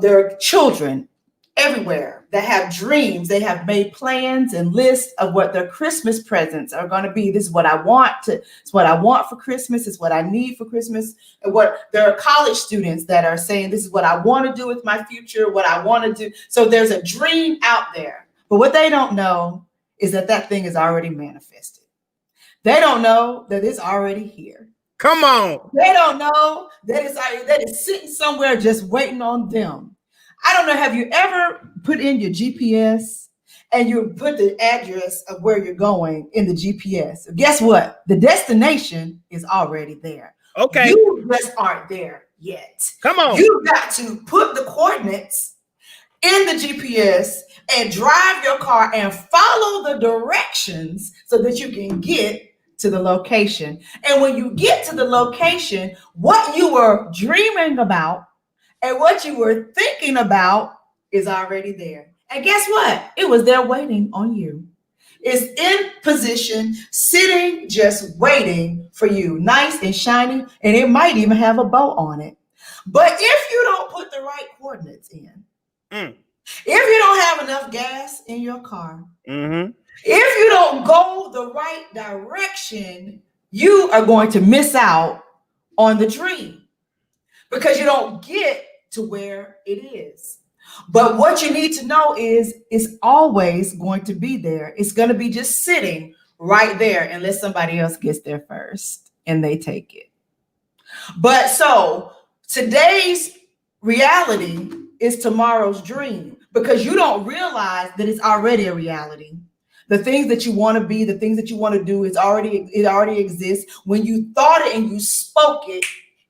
A: There are children everywhere that have dreams. They have made plans and lists of what their Christmas presents are going to be. This is what I want it's what I want for Christmas. It's what I need for Christmas. And there are college students that are saying, this is what I want to do with my future, what I want to do. So there's a dream out there, but what they don't know is that thing is already manifested. They don't know that it's already here.
B: Come on.
A: They don't know that it's sitting somewhere just waiting on them. I don't know. Have you ever put in your GPS and you put the address of where you're going in the GPS? Guess what? The destination is already there.
B: Okay.
A: You just aren't there yet.
B: Come on.
A: You got to put the coordinates in the GPS and drive your car and follow the directions so that you can get to the location. And when you get to the location, what you were dreaming about and what you were thinking about is already there. And guess what? It was there waiting on you. It's in position, sitting, just waiting for you, nice and shiny, and it might even have a bow on it. But if you don't put the right coordinates in,
C: If you don't have enough gas in your car,
B: Mm-hmm.
C: if you don't go the right direction, you are going to miss out on the dream because you don't get to where it is. But what you need to know is it's always going to be there. It's going to be just sitting right there unless somebody else gets there first and they take it. But so today's reality is tomorrow's dream because you don't realize that it's already a reality. The things that you want to be, the things that you want to do, it already exists. When you thought it and you spoke it,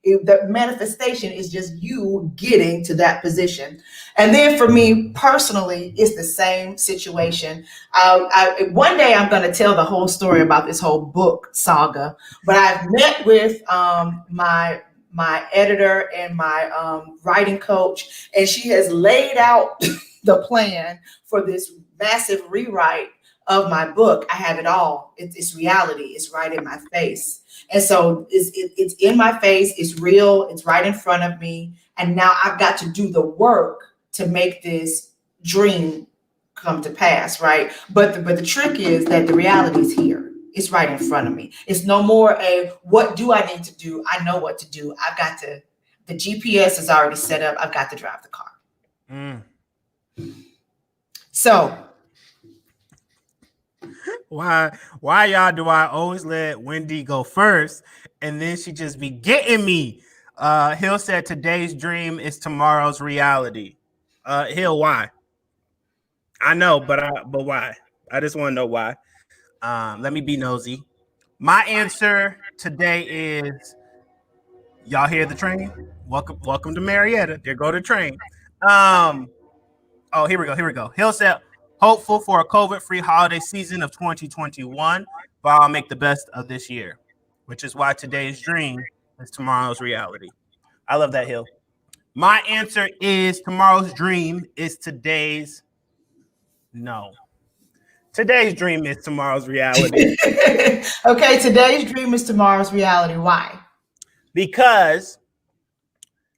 C: the manifestation is just you getting to that position. And then for me personally, it's the same situation. One day I'm going to tell the whole story about this whole book saga, but I've met with my editor and my writing coach, and she has laid out the plan for this massive rewrite of my book. I have it all. It's reality. It's right in my face. And so it's in my face. It's real. It's right in front of me. And now I've got to do the work to make this dream come to pass, right? But the trick is that the reality is here. It's right in front of me. It's no more a what do I need to do? I know what to do. I've got to, the GPS is already set up. I've got to drive the car.
B: Mm.
C: So
B: Why y'all do I always let Wendy go first and then she just be getting me? Hill said today's dream is tomorrow's reality. Hill, why? I know, but why? I just want to know why. Let me be nosy. My answer today is y'all hear the train? Welcome to Marietta. There go the train. Oh, here we go. Hill said hopeful for a COVID-free holiday season of 2021, but I'll make the best of this year, which is why today's dream is tomorrow's reality. I love that, Hill. My answer is tomorrow's dream is today's no. Today's dream is tomorrow's reality.
C: Okay, today's dream is tomorrow's reality. Why?
B: Because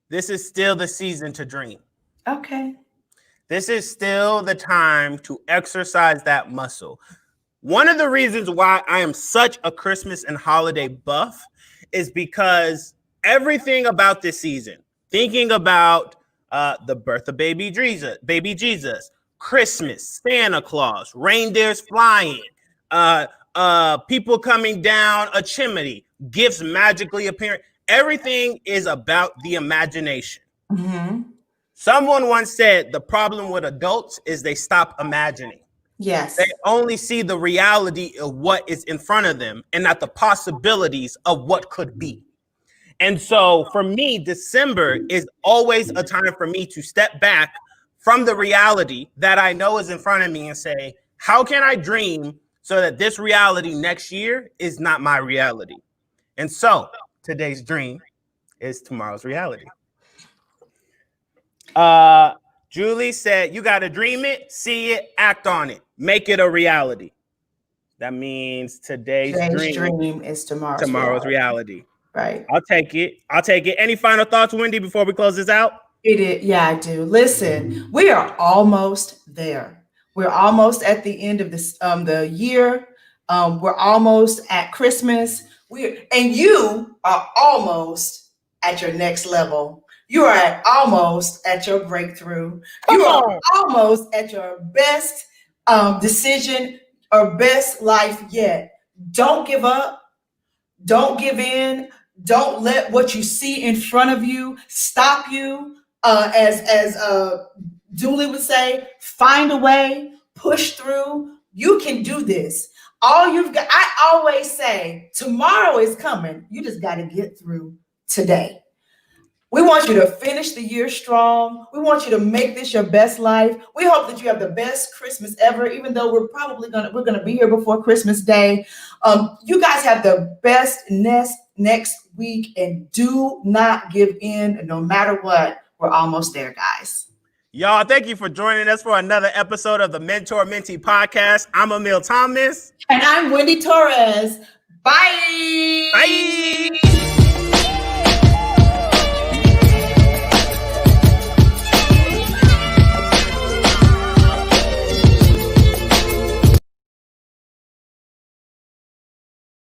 B: this is still the season to dream.
C: Okay.
B: This is still the time to exercise that muscle. One of the reasons why I am such a Christmas and holiday buff is because everything about this season, thinking about the birth of baby Jesus, Christmas, Santa Claus, reindeers flying, people coming down a chimney, gifts magically appearing. Everything is about the imagination.
C: Mm-hmm.
B: Someone once said the problem with adults is they stop imagining.
C: Yes.
B: They only see the reality of what is in front of them and not the possibilities of what could be. And so for me, December is always a time for me to step back from the reality that I know is in front of me and say, how can I dream so that this reality next year is not my reality? And so today's dream is tomorrow's reality. Julie said, you got to dream it, see it, act on it, make it a reality. That means today's dream
C: is tomorrow's
B: reality.
C: Right.
B: I'll take it. Any final thoughts, Wendy, before we close this out?
C: It is. Yeah, I do. Listen, we are almost there. We're almost at the end of this the year. We're almost at Christmas. And you are almost at your next level. You are almost at your breakthrough. You are almost at your best decision or best life yet. Don't give up. Don't give in. Don't let what you see in front of you stop you. As Julie would say, find a way, push through. You can do this. All you've got, I always say, tomorrow is coming. You just got to get through today. We want you to finish the year strong. We want you to make this your best life. We hope that you have the best Christmas ever, even though we're gonna be here before Christmas Day. You guys have the best next week, and do not give in. No matter what, we're almost there, guys.
B: Y'all, thank you for joining us for another episode of the Mentor Mentee Podcast. I'm Emil Thomas.
C: And I'm Wendy Torres. Bye.
B: Bye.